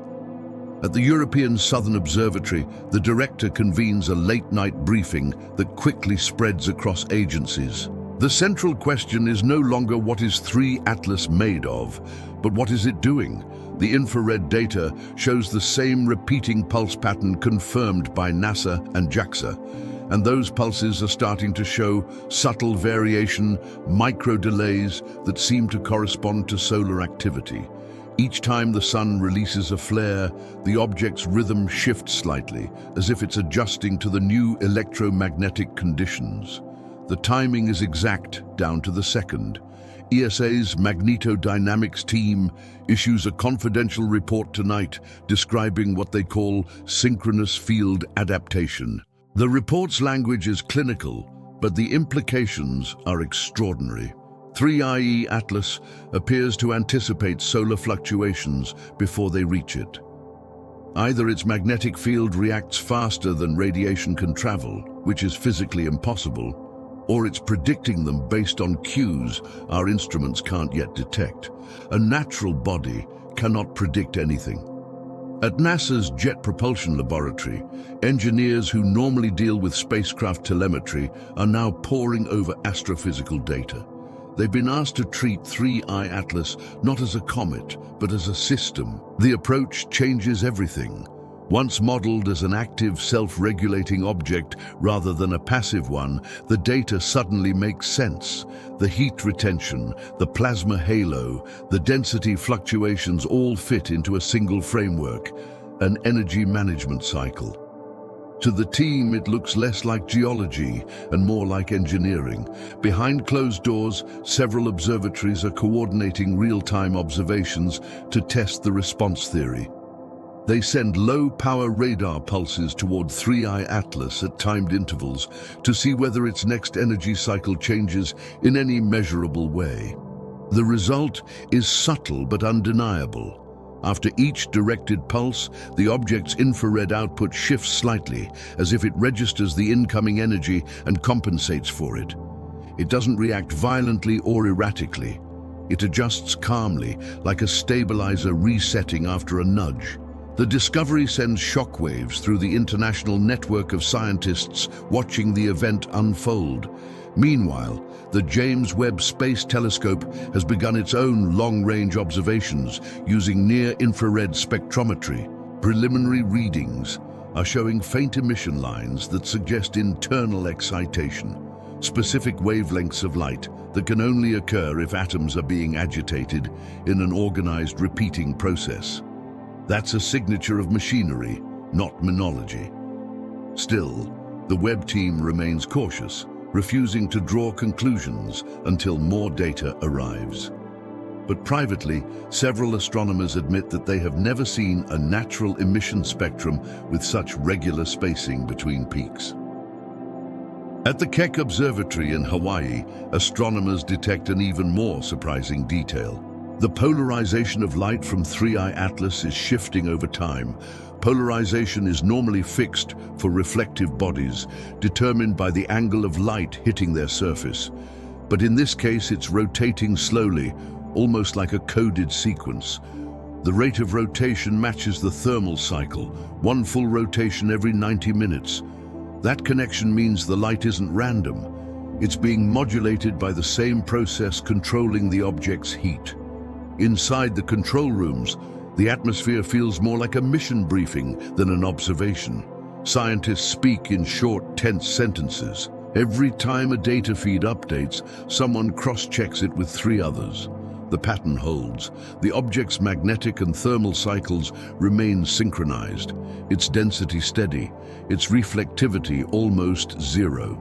At the European Southern Observatory, the director convenes a late-night briefing that quickly spreads across agencies. The central question is no longer what is 3 Atlas made of, but what is it doing? The infrared data shows the same repeating pulse pattern confirmed by NASA and JAXA, and those pulses are starting to show subtle variation, micro delays that seem to correspond to solar activity. Each time the sun releases a flare, the object's rhythm shifts slightly, as if it's adjusting to the new electromagnetic conditions. The timing is exact, down to the second. ESA's magnetodynamics team issues a confidential report tonight describing what they call synchronous field adaptation. The report's language is clinical, but the implications are extraordinary. 3IE Atlas appears to anticipate solar fluctuations before they reach it. Either its magnetic field reacts faster than radiation can travel, which is physically impossible, or it's predicting them based on cues our instruments can't yet detect. A natural body cannot predict anything. At NASA's Jet Propulsion Laboratory, engineers who normally deal with spacecraft telemetry are now poring over astrophysical data. They've been asked to treat 3I Atlas not as a comet, but as a system. The approach changes everything. Once modeled as an active, self-regulating object rather than a passive one, the data suddenly makes sense. The heat retention, the plasma halo, the density fluctuations all fit into a single framework, an energy management cycle. To the team, it looks less like geology and more like engineering. Behind closed doors, several observatories are coordinating real-time observations to test the response theory. They send low-power radar pulses toward 3I Atlas at timed intervals to see whether its next energy cycle changes in any measurable way. The result is subtle but undeniable. After each directed pulse, the object's infrared output shifts slightly, as if it registers the incoming energy and compensates for it. It doesn't react violently or erratically. It adjusts calmly, like a stabilizer resetting after a nudge. The discovery sends shockwaves through the international network of scientists watching the event unfold. Meanwhile, the James Webb Space Telescope has begun its own long-range observations using near-infrared spectrometry. Preliminary readings are showing faint emission lines that suggest internal excitation, specific wavelengths of light that can only occur if atoms are being agitated in an organized repeating process. That's a signature of machinery, not monology. Still, the Webb team remains cautious, refusing to draw conclusions until more data arrives. But privately, several astronomers admit that they have never seen a natural emission spectrum with such regular spacing between peaks. At the Keck Observatory in Hawaii, astronomers detect an even more surprising detail. The polarization of light from 3I Atlas is shifting over time. Polarization is normally fixed for reflective bodies, determined by the angle of light hitting their surface. But in this case, it's rotating slowly, almost like a coded sequence. The rate of rotation matches the thermal cycle, one full rotation every 90 minutes. That connection means the light isn't random. It's being modulated by the same process controlling the object's heat. Inside the control rooms, the atmosphere feels more like a mission briefing than an observation. Scientists speak in short, tense sentences. Every time a data feed updates, someone cross-checks it with 3 others. The pattern holds. The object's magnetic and thermal cycles remain synchronized, its density steady, its reflectivity almost zero.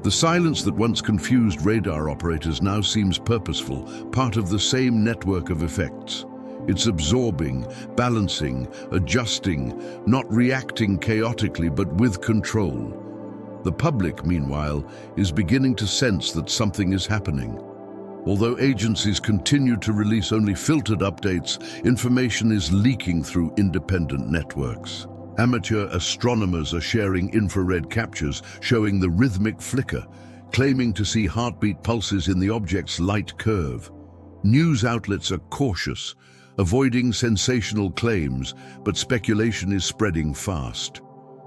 The silence that once confused radar operators now seems purposeful, part of the same network of effects. It's absorbing, balancing, adjusting, not reacting chaotically but with control. The public, meanwhile, is beginning to sense that something is happening. Although agencies continue to release only filtered updates, information is leaking through independent networks. Amateur astronomers are sharing infrared captures showing the rhythmic flicker, claiming to see heartbeat pulses in the object's light curve. News outlets are cautious, avoiding sensational claims, but speculation is spreading fast.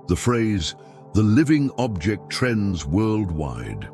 The phrase, "the living object trends worldwide."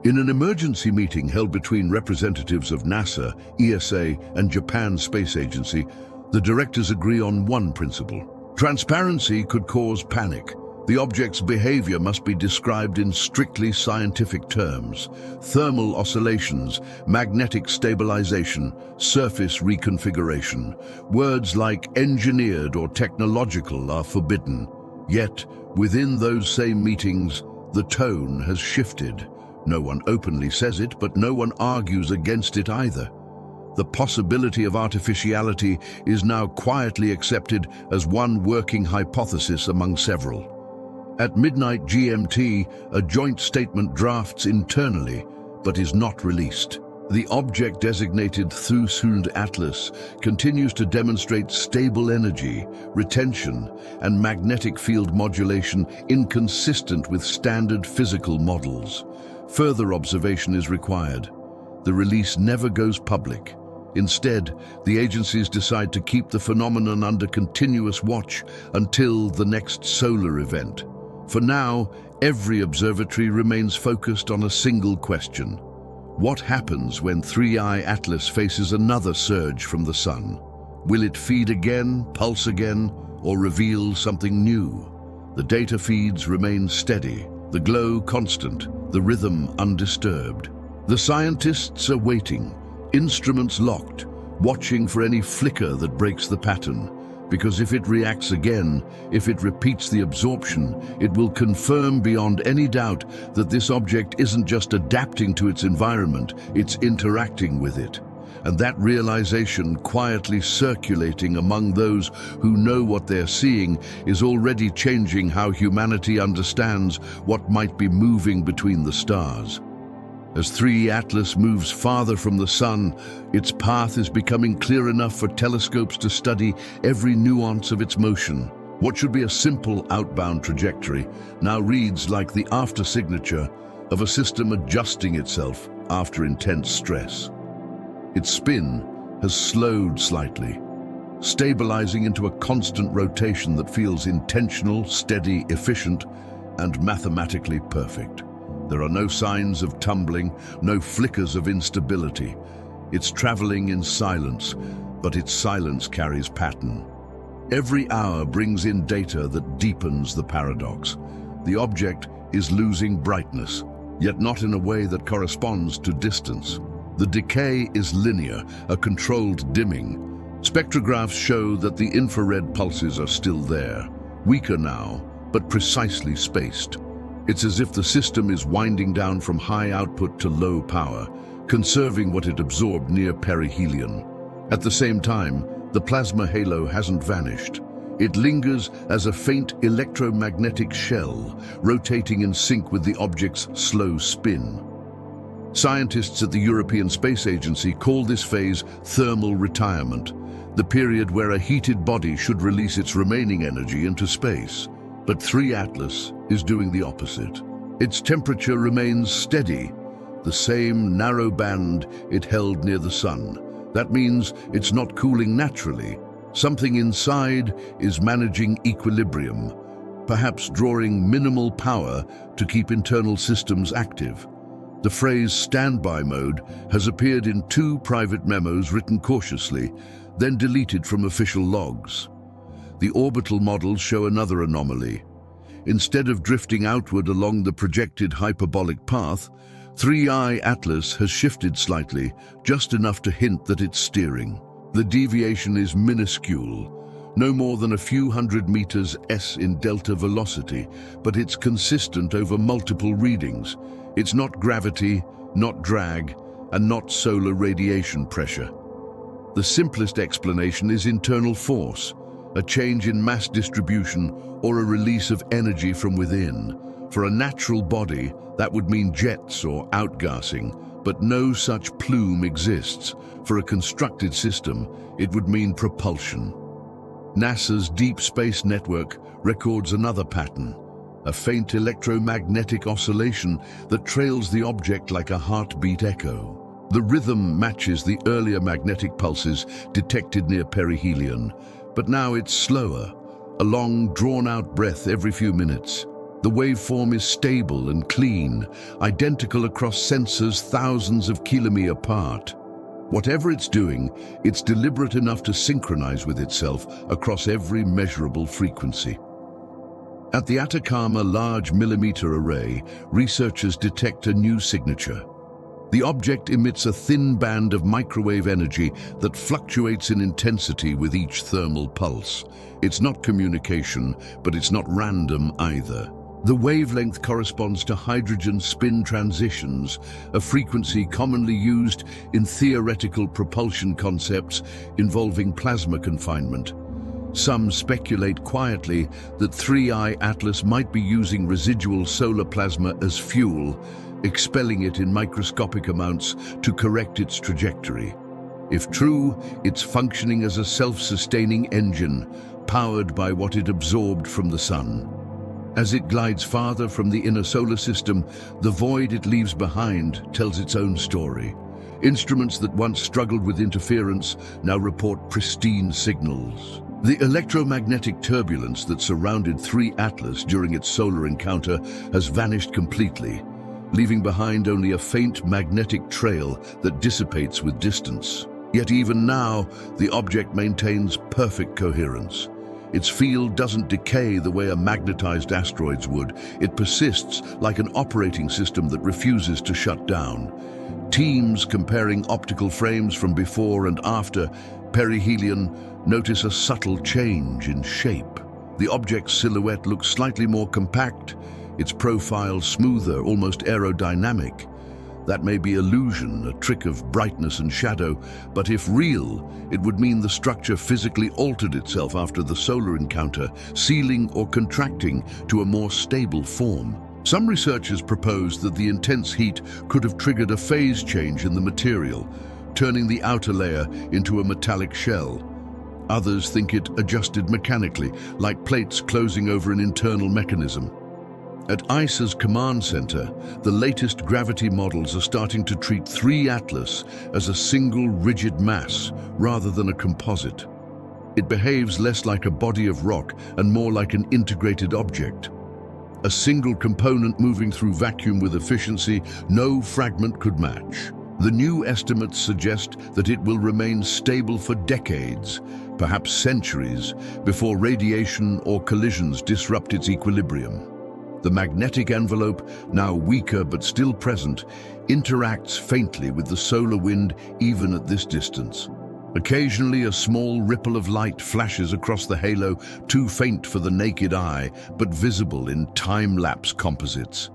In an emergency meeting held between representatives of NASA, ESA, and Japan Space Agency, the directors agree on one principle. Transparency could cause panic. The object's behavior must be described in strictly scientific terms. Thermal oscillations, magnetic stabilization, surface reconfiguration. Words like engineered or technological are forbidden. Yet, within those same meetings, the tone has shifted. No one openly says it, but no one argues against it either. The possibility of artificiality is now quietly accepted as one working hypothesis among several. At midnight GMT, a joint statement drafts internally, but is not released. The object designated 3I Atlas continues to demonstrate stable energy, retention, and magnetic field modulation inconsistent with standard physical models. Further observation is required. The release never goes public. Instead, the agencies decide to keep the phenomenon under continuous watch until the next solar event. For now, every observatory remains focused on a single question. What happens when 3I Atlas faces another surge from the sun? Will it feed again, pulse again, or reveal something new? The data feeds remain steady, the glow constant, the rhythm undisturbed. The scientists are waiting, instruments locked, watching for any flicker that breaks the pattern. Because if it reacts again, if it repeats the absorption, it will confirm beyond any doubt that this object isn't just adapting to its environment, it's interacting with it. And that realization, quietly circulating among those who know what they're seeing, is already changing how humanity understands what might be moving between the stars. As 3 Atlas moves farther from the Sun, its path is becoming clear enough for telescopes to study every nuance of its motion. What should be a simple outbound trajectory now reads like the after-signature of a system adjusting itself after intense stress. Its spin has slowed slightly, stabilizing into a constant rotation that feels intentional, steady, efficient, and mathematically perfect. There are no signs of tumbling, no flickers of instability. It's traveling in silence, but its silence carries pattern. Every hour brings in data that deepens the paradox. The object is losing brightness, yet not in a way that corresponds to distance. The decay is linear, a controlled dimming. Spectrographs show that the infrared pulses are still there, weaker now, but precisely spaced. It's as if the system is winding down from high output to low power, conserving what it absorbed near perihelion. At the same time, the plasma halo hasn't vanished. It lingers as a faint electromagnetic shell, rotating in sync with the object's slow spin. Scientists at the European Space Agency call this phase thermal retirement, the period where a heated body should release its remaining energy into space. But 3 Atlas is doing the opposite. Its temperature remains steady, the same narrow band it held near the Sun. That means it's not cooling naturally. Something inside is managing equilibrium, perhaps drawing minimal power to keep internal systems active. The phrase standby mode has appeared in 2 private memos written cautiously, then deleted from official logs. The orbital models show another anomaly. Instead of drifting outward along the projected hyperbolic path, 3I Atlas has shifted slightly, just enough to hint that it's steering. The deviation is minuscule, no more than a few hundred meters s in delta velocity, but it's consistent over multiple readings. It's not gravity, not drag, and not solar radiation pressure. The simplest explanation is internal force, a change in mass distribution or a release of energy from within. For a natural body, that would mean jets or outgassing, but no such plume exists. For a constructed system, it would mean propulsion. NASA's Deep Space Network records another pattern, a faint electromagnetic oscillation that trails the object like a heartbeat echo. The rhythm matches the earlier magnetic pulses detected near perihelion, but now it's slower, a long, drawn-out breath every few minutes. The waveform is stable and clean, identical across sensors thousands of kilometers apart. Whatever it's doing, it's deliberate enough to synchronize with itself across every measurable frequency. At the Atacama Large Millimeter Array, researchers detect a new signature. The object emits a thin band of microwave energy that fluctuates in intensity with each thermal pulse. It's not communication, but it's not random either. The wavelength corresponds to hydrogen spin transitions, a frequency commonly used in theoretical propulsion concepts involving plasma confinement. Some speculate quietly that 3I Atlas might be using residual solar plasma as fuel, expelling it in microscopic amounts to correct its trajectory. If true, it's functioning as a self-sustaining engine, powered by what it absorbed from the Sun. As it glides farther from the inner solar system, the void it leaves behind tells its own story. Instruments that once struggled with interference now report pristine signals. The electromagnetic turbulence that surrounded 3 Atlas during its solar encounter has vanished completely, leaving behind only a faint magnetic trail that dissipates with distance. Yet even now, the object maintains perfect coherence. Its field doesn't decay the way a magnetized asteroid would. It persists like an operating system that refuses to shut down. Teams comparing optical frames from before and after perihelion notice a subtle change in shape. The object's silhouette looks slightly more compact, its profile smoother, almost aerodynamic. That may be illusion, a trick of brightness and shadow, but if real, it would mean the structure physically altered itself after the solar encounter, sealing or contracting to a more stable form. Some researchers propose that the intense heat could have triggered a phase change in the material, turning the outer layer into a metallic shell. Others think it adjusted mechanically, like plates closing over an internal mechanism. At ICE's command center, the latest gravity models are starting to treat 3 Atlas as a single rigid mass rather than a composite. It behaves less like a body of rock and more like an integrated object. A single component moving through vacuum with efficiency no fragment could match. The new estimates suggest that it will remain stable for decades, perhaps centuries, before radiation or collisions disrupt its equilibrium. The magnetic envelope, now weaker but still present, interacts faintly with the solar wind even at this distance. Occasionally, a small ripple of light flashes across the halo, too faint for the naked eye, but visible in time-lapse composites.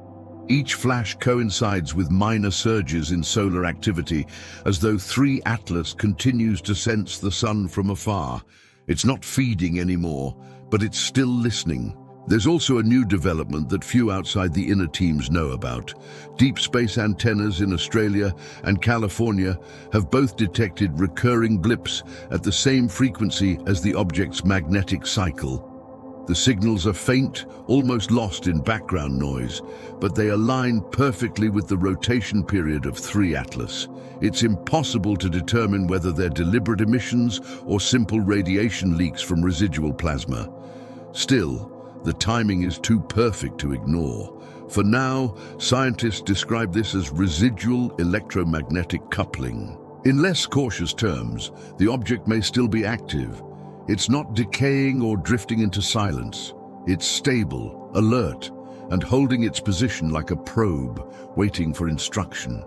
Each flash coincides with minor surges in solar activity, as though 3 Atlas continues to sense the sun from afar. It's not feeding anymore, but it's still listening. There's also a new development that few outside the inner teams know about. Deep space antennas in Australia and California have both detected recurring blips at the same frequency as the object's magnetic cycle. The signals are faint, almost lost in background noise, but they align perfectly with the rotation period of 3 Atlas. It's impossible to determine whether they're deliberate emissions or simple radiation leaks from residual plasma. Still, the timing is too perfect to ignore. For now, scientists describe this as residual electromagnetic coupling. In less cautious terms, the object may still be active. It's not decaying or drifting into silence. It's stable, alert, and holding its position like a probe, waiting for instruction.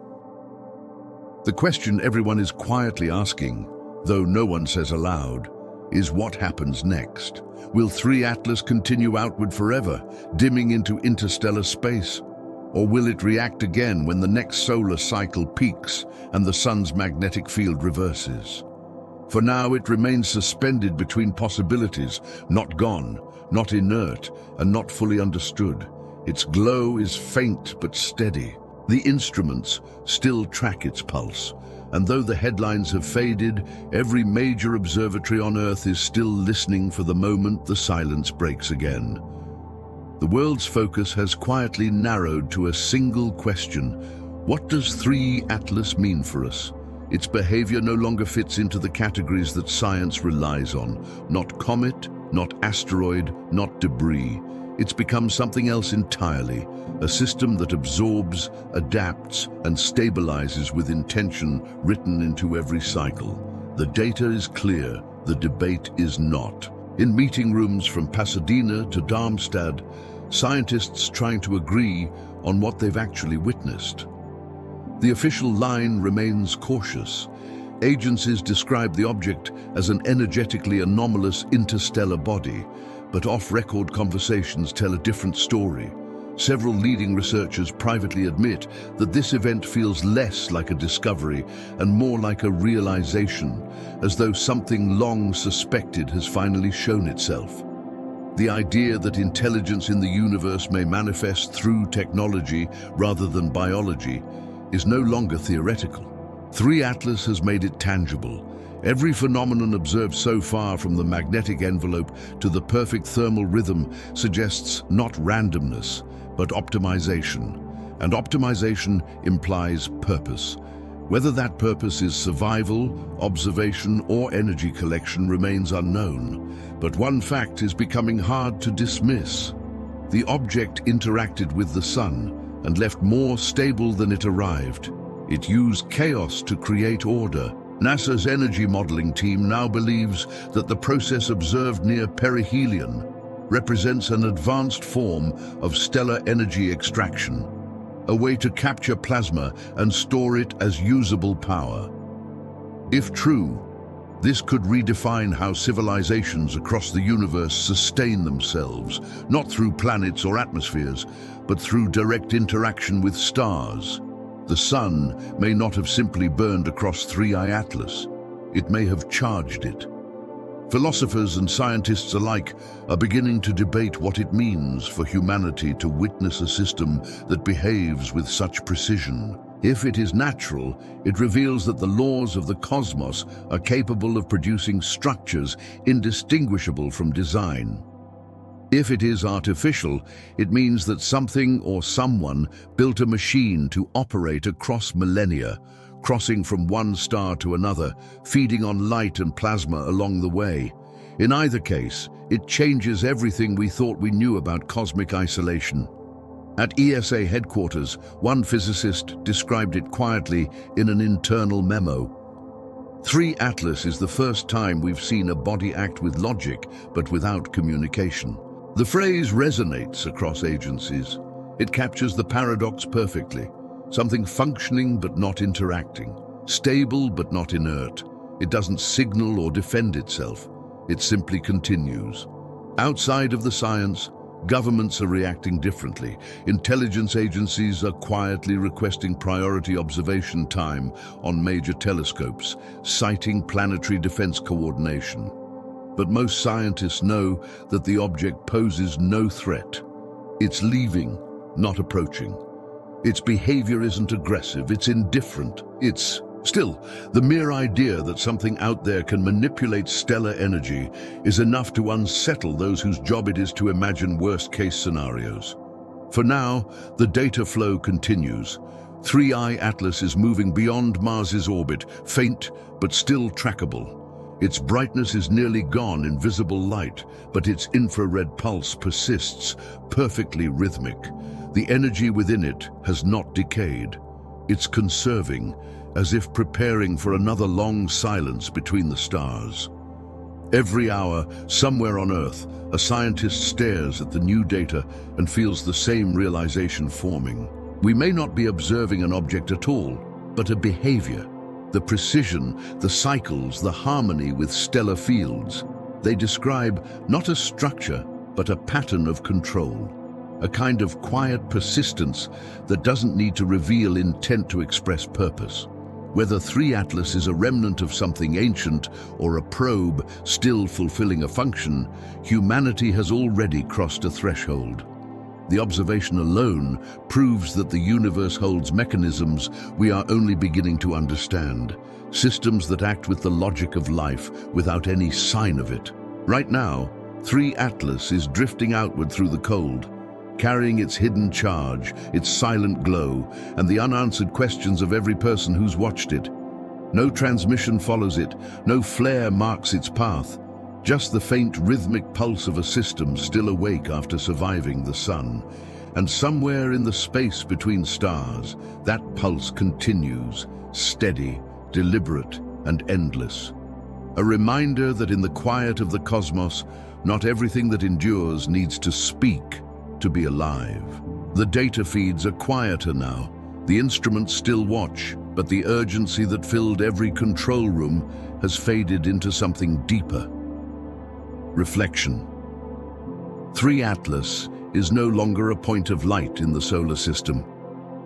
The question everyone is quietly asking, though no one says aloud, is what happens next? Will 3 Atlas continue outward forever, dimming into interstellar space? Or will it react again when the next solar cycle peaks and the sun's magnetic field reverses? For now, it remains suspended between possibilities, not gone, not inert, and not fully understood. Its glow is faint but steady. The instruments still track its pulse, and though the headlines have faded, every major observatory on Earth is still listening for the moment the silence breaks again. The world's focus has quietly narrowed to a single question. What does 3 Atlas mean for us? Its behavior no longer fits into the categories that science relies on. Not comet, not asteroid, not debris. It's become something else entirely, a system that absorbs, adapts, and stabilizes with intention written into every cycle. The data is clear, the debate is not. In meeting rooms from Pasadena to Darmstadt, scientists trying to agree on what they've actually witnessed. The official line remains cautious. Agencies describe the object as an energetically anomalous interstellar body, but off-record conversations tell a different story. Several leading researchers privately admit that this event feels less like a discovery and more like a realization, as though something long suspected has finally shown itself. The idea that intelligence in the universe may manifest through technology rather than biology is no longer theoretical. 3 Atlas has made it tangible. Every phenomenon observed so far, from the magnetic envelope to the perfect thermal rhythm, suggests not randomness, but optimization. And optimization implies purpose. Whether that purpose is survival, observation, or energy collection remains unknown. But one fact is becoming hard to dismiss. The object interacted with the sun and left more stable than it arrived. It used chaos to create order. NASA's energy modeling team now believes that the process observed near perihelion represents an advanced form of stellar energy extraction, a way to capture plasma and store it as usable power. If true, this could redefine how civilizations across the universe sustain themselves, not through planets or atmospheres, but through direct interaction with stars. The sun may not have simply burned across 3i Atlas. It may have charged it. Philosophers and scientists alike are beginning to debate what it means for humanity to witness a system that behaves with such precision. If it is natural, it reveals that the laws of the cosmos are capable of producing structures indistinguishable from design. If it is artificial, it means that something or someone built a machine to operate across millennia, crossing from one star to another, feeding on light and plasma along the way. In either case, it changes everything we thought we knew about cosmic isolation. At ESA headquarters, one physicist described it quietly in an internal memo. 3 Atlas is the first time we've seen a body act with logic, but without communication. The phrase resonates across agencies. It captures the paradox perfectly. Something functioning but not interacting, stable but not inert. It doesn't signal or defend itself. It simply continues. Outside of the science, governments are reacting differently. Intelligence agencies are quietly requesting priority observation time on major telescopes, citing planetary defense coordination. But most scientists know that the object poses no threat. It's leaving, not approaching. Its behavior isn't aggressive, it's indifferent. Still, the mere idea that something out there can manipulate stellar energy is enough to unsettle those whose job it is to imagine worst-case scenarios. For now, the data flow continues. 3I Atlas is moving beyond Mars's orbit, faint but still trackable. Its brightness is nearly gone in visible light, but its infrared pulse persists, perfectly rhythmic. The energy within it has not decayed. It's conserving, as if preparing for another long silence between the stars. Every hour, somewhere on Earth, a scientist stares at the new data and feels the same realization forming. We may not be observing an object at all, but a behavior. The precision, the cycles, the harmony with stellar fields. They describe not a structure, but a pattern of control. A kind of quiet persistence that doesn't need to reveal intent to express purpose. Whether 3 Atlas is a remnant of something ancient or a probe still fulfilling a function, humanity has already crossed a threshold. The observation alone proves that the universe holds mechanisms we are only beginning to understand, systems that act with the logic of life without any sign of it. Right now, 3 Atlas is drifting outward through the cold, carrying its hidden charge, its silent glow, and the unanswered questions of every person who's watched it. No transmission follows it, no flare marks its path, just the faint rhythmic pulse of a system still awake after surviving the sun. And somewhere in the space between stars, that pulse continues, steady, deliberate, and endless. A reminder that in the quiet of the cosmos, not everything that endures needs to speak to be alive. The data feeds are quieter now. The instruments still watch, but the urgency that filled every control room has faded into something deeper. Reflection. 3 Atlas is no longer a point of light in the solar system.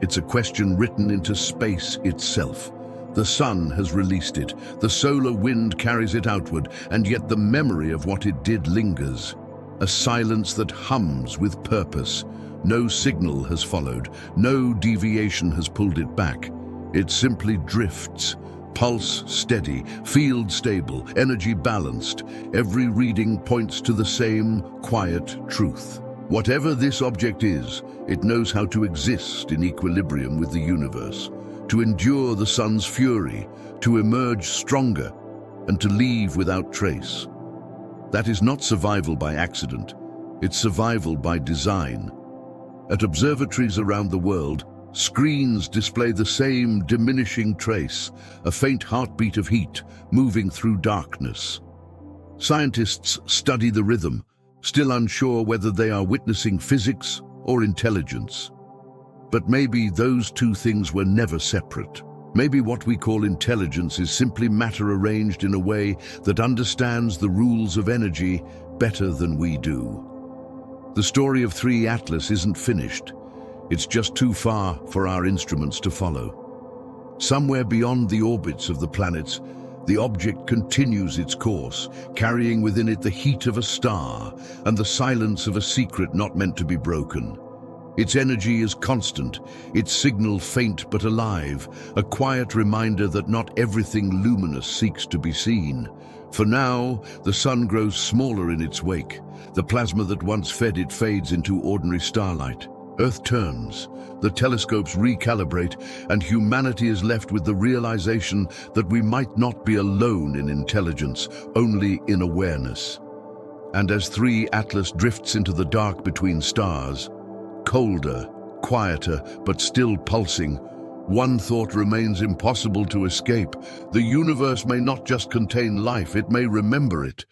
It's a question written into space itself. The sun has released it, the solar wind carries it outward, and yet the memory of what it did lingers. A silence that hums with purpose. No signal has followed, no deviation has pulled it back. It simply drifts, pulse steady, field stable, energy balanced. Every reading points to the same quiet truth. Whatever this object is, it knows how to exist in equilibrium with the universe, to endure the sun's fury, to emerge stronger, and to leave without trace. That is not survival by accident, it's survival by design. At observatories around the world, screens display the same diminishing trace, a faint heartbeat of heat moving through darkness. Scientists study the rhythm, still unsure whether they are witnessing physics or intelligence. But maybe those two things were never separate. Maybe what we call intelligence is simply matter arranged in a way that understands the rules of energy better than we do. The story of 3 Atlas isn't finished. It's just too far for our instruments to follow. Somewhere beyond the orbits of the planets, The object continues its course, carrying within it the heat of a star and the silence of a secret not meant to be broken. Its energy is constant, its signal faint but alive, a quiet reminder that not everything luminous seeks to be seen. For now, the sun grows smaller in its wake. The plasma that once fed it fades into ordinary starlight. Earth turns, the telescopes recalibrate, and humanity is left with the realization that we might not be alone in intelligence, only in awareness. And as 3 Atlas drifts into the dark between stars, colder, quieter, but still pulsing, one thought remains impossible to escape. The universe may not just contain life, it may remember it.